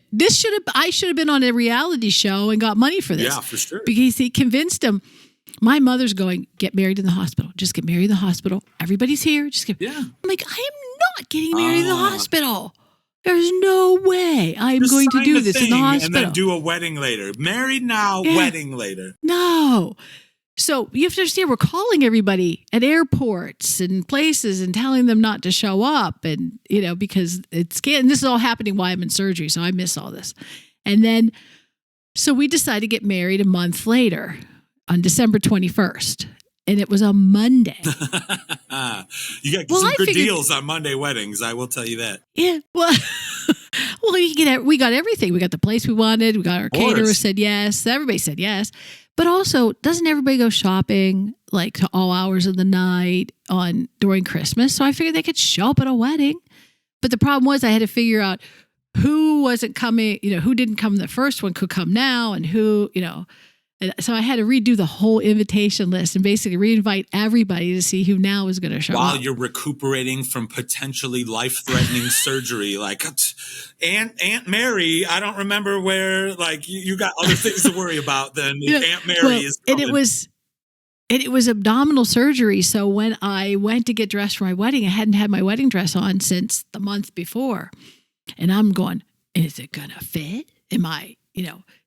I should have been on a reality show and got money for this. Yeah, for sure. Because he convinced him. My mother's going, get married in the hospital. Just get married in the hospital. Everybody's here. Yeah. I'm like, I am not getting married in the hospital. There's no way I'm going to do this in the hospital. And then do a wedding later. Married now, wedding later. No. So you have to understand, we're calling everybody at airports and places and telling them not to show up. And, because and this is all happening while I'm in surgery. So I miss all this. And then, so we decided to get married a month later on December 21st. And it was a Monday. You got some good deals on Monday weddings. I will tell you that. Yeah. Well, we got everything. We got the place we wanted. We got our caterer said yes. Everybody said yes. But also, doesn't everybody go shopping like to all hours of the night during Christmas? So I figured they could show up at a wedding. But the problem was I had to figure out who wasn't coming, who didn't come the first one could come now, and who, And so I had to redo the whole invitation list and basically reinvite everybody to see who now is going to show up. While you're recuperating from potentially life-threatening surgery, like Aunt Mary, I don't remember where. Like you got other things to worry about than Aunt Mary is coming. And it was abdominal surgery. So when I went to get dressed for my wedding, I hadn't had my wedding dress on since the month before, and I'm going, is it going to fit? Am I?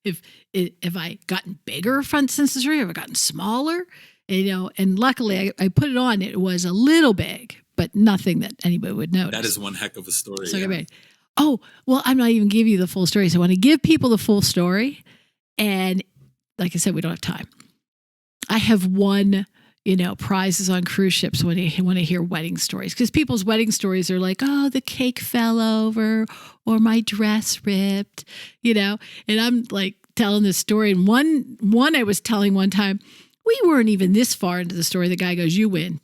If I gotten bigger since the surgery, have I gotten smaller? And luckily I put it on. It was a little big, but nothing that anybody would notice. That is one heck of a story. So oh, well, I'm not even giving you the full story. So I want to give people the full story. And like I said, we don't have time. I have won, prizes on cruise ships when I want to hear wedding stories, because people's wedding stories are like, oh, the cake fell over or my dress ripped, and I'm like telling this story. And one I was telling one time, we weren't even this far into the story. The guy goes, you win.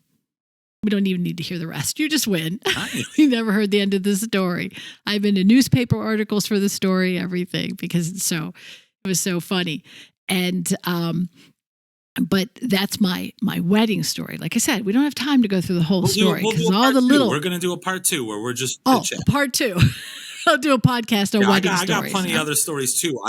We don't even need to hear the rest. You just win. Nice. You never heard the end of the story. I've been to newspaper articles for the story, everything, because it was so funny. And but that's my wedding story. Like I said, we don't have time to go through the whole story because all the little. We're going to do a part 2 where we're just a part 2. I'll do a podcast on wedding stories. I got plenty of other stories too.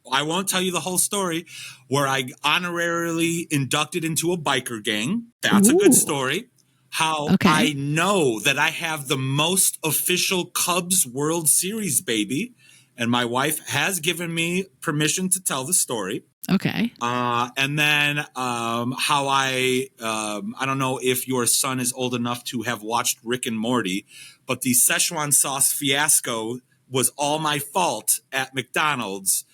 I won't tell you the whole story where I honorarily inducted into a biker gang. That's a good story. How I know that I have the most official Cubs World Series baby, and my wife has given me permission to tell the story. Okay. And then how I don't know if your son is old enough to have watched Rick and Morty, but the Szechuan sauce fiasco was all my fault at McDonald's,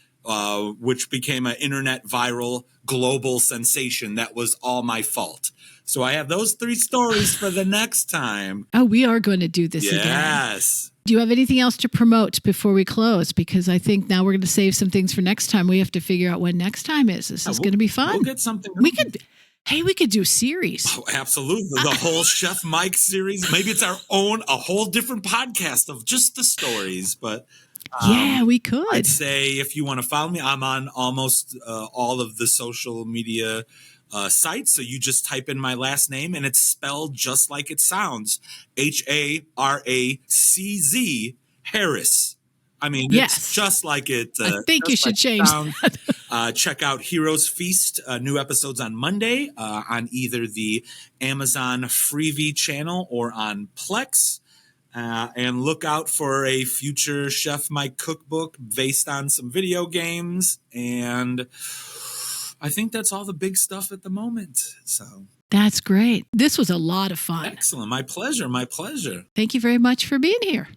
which became an internet viral global sensation. That was all my fault. So I have those 3 stories for the next time. Oh, we are going to do this again. Yes. Do you have anything else to promote before we close? Because I think now we're going to save some things for next time. We have to figure out when next time is. This is going to be fun. We'll get something. We could do series. Oh, absolutely. The whole Chef Mike series. Maybe it's a whole different podcast of just the stories. But yeah, we could. I'd say if you want to follow me, I'm on almost all of the social media sites. So you just type in my last name and it's spelled just like it sounds. Haracz, Harris. I mean, it's just like it. I think you should change that. Check out Heroes Feast, new episodes on Monday on either the Amazon Freevee channel or on Plex. And look out for a future Chef Mike cookbook based on some video games. And I think that's all the big stuff at the moment. So that's great. This was a lot of fun. Excellent. My pleasure. My pleasure. Thank you very much for being here.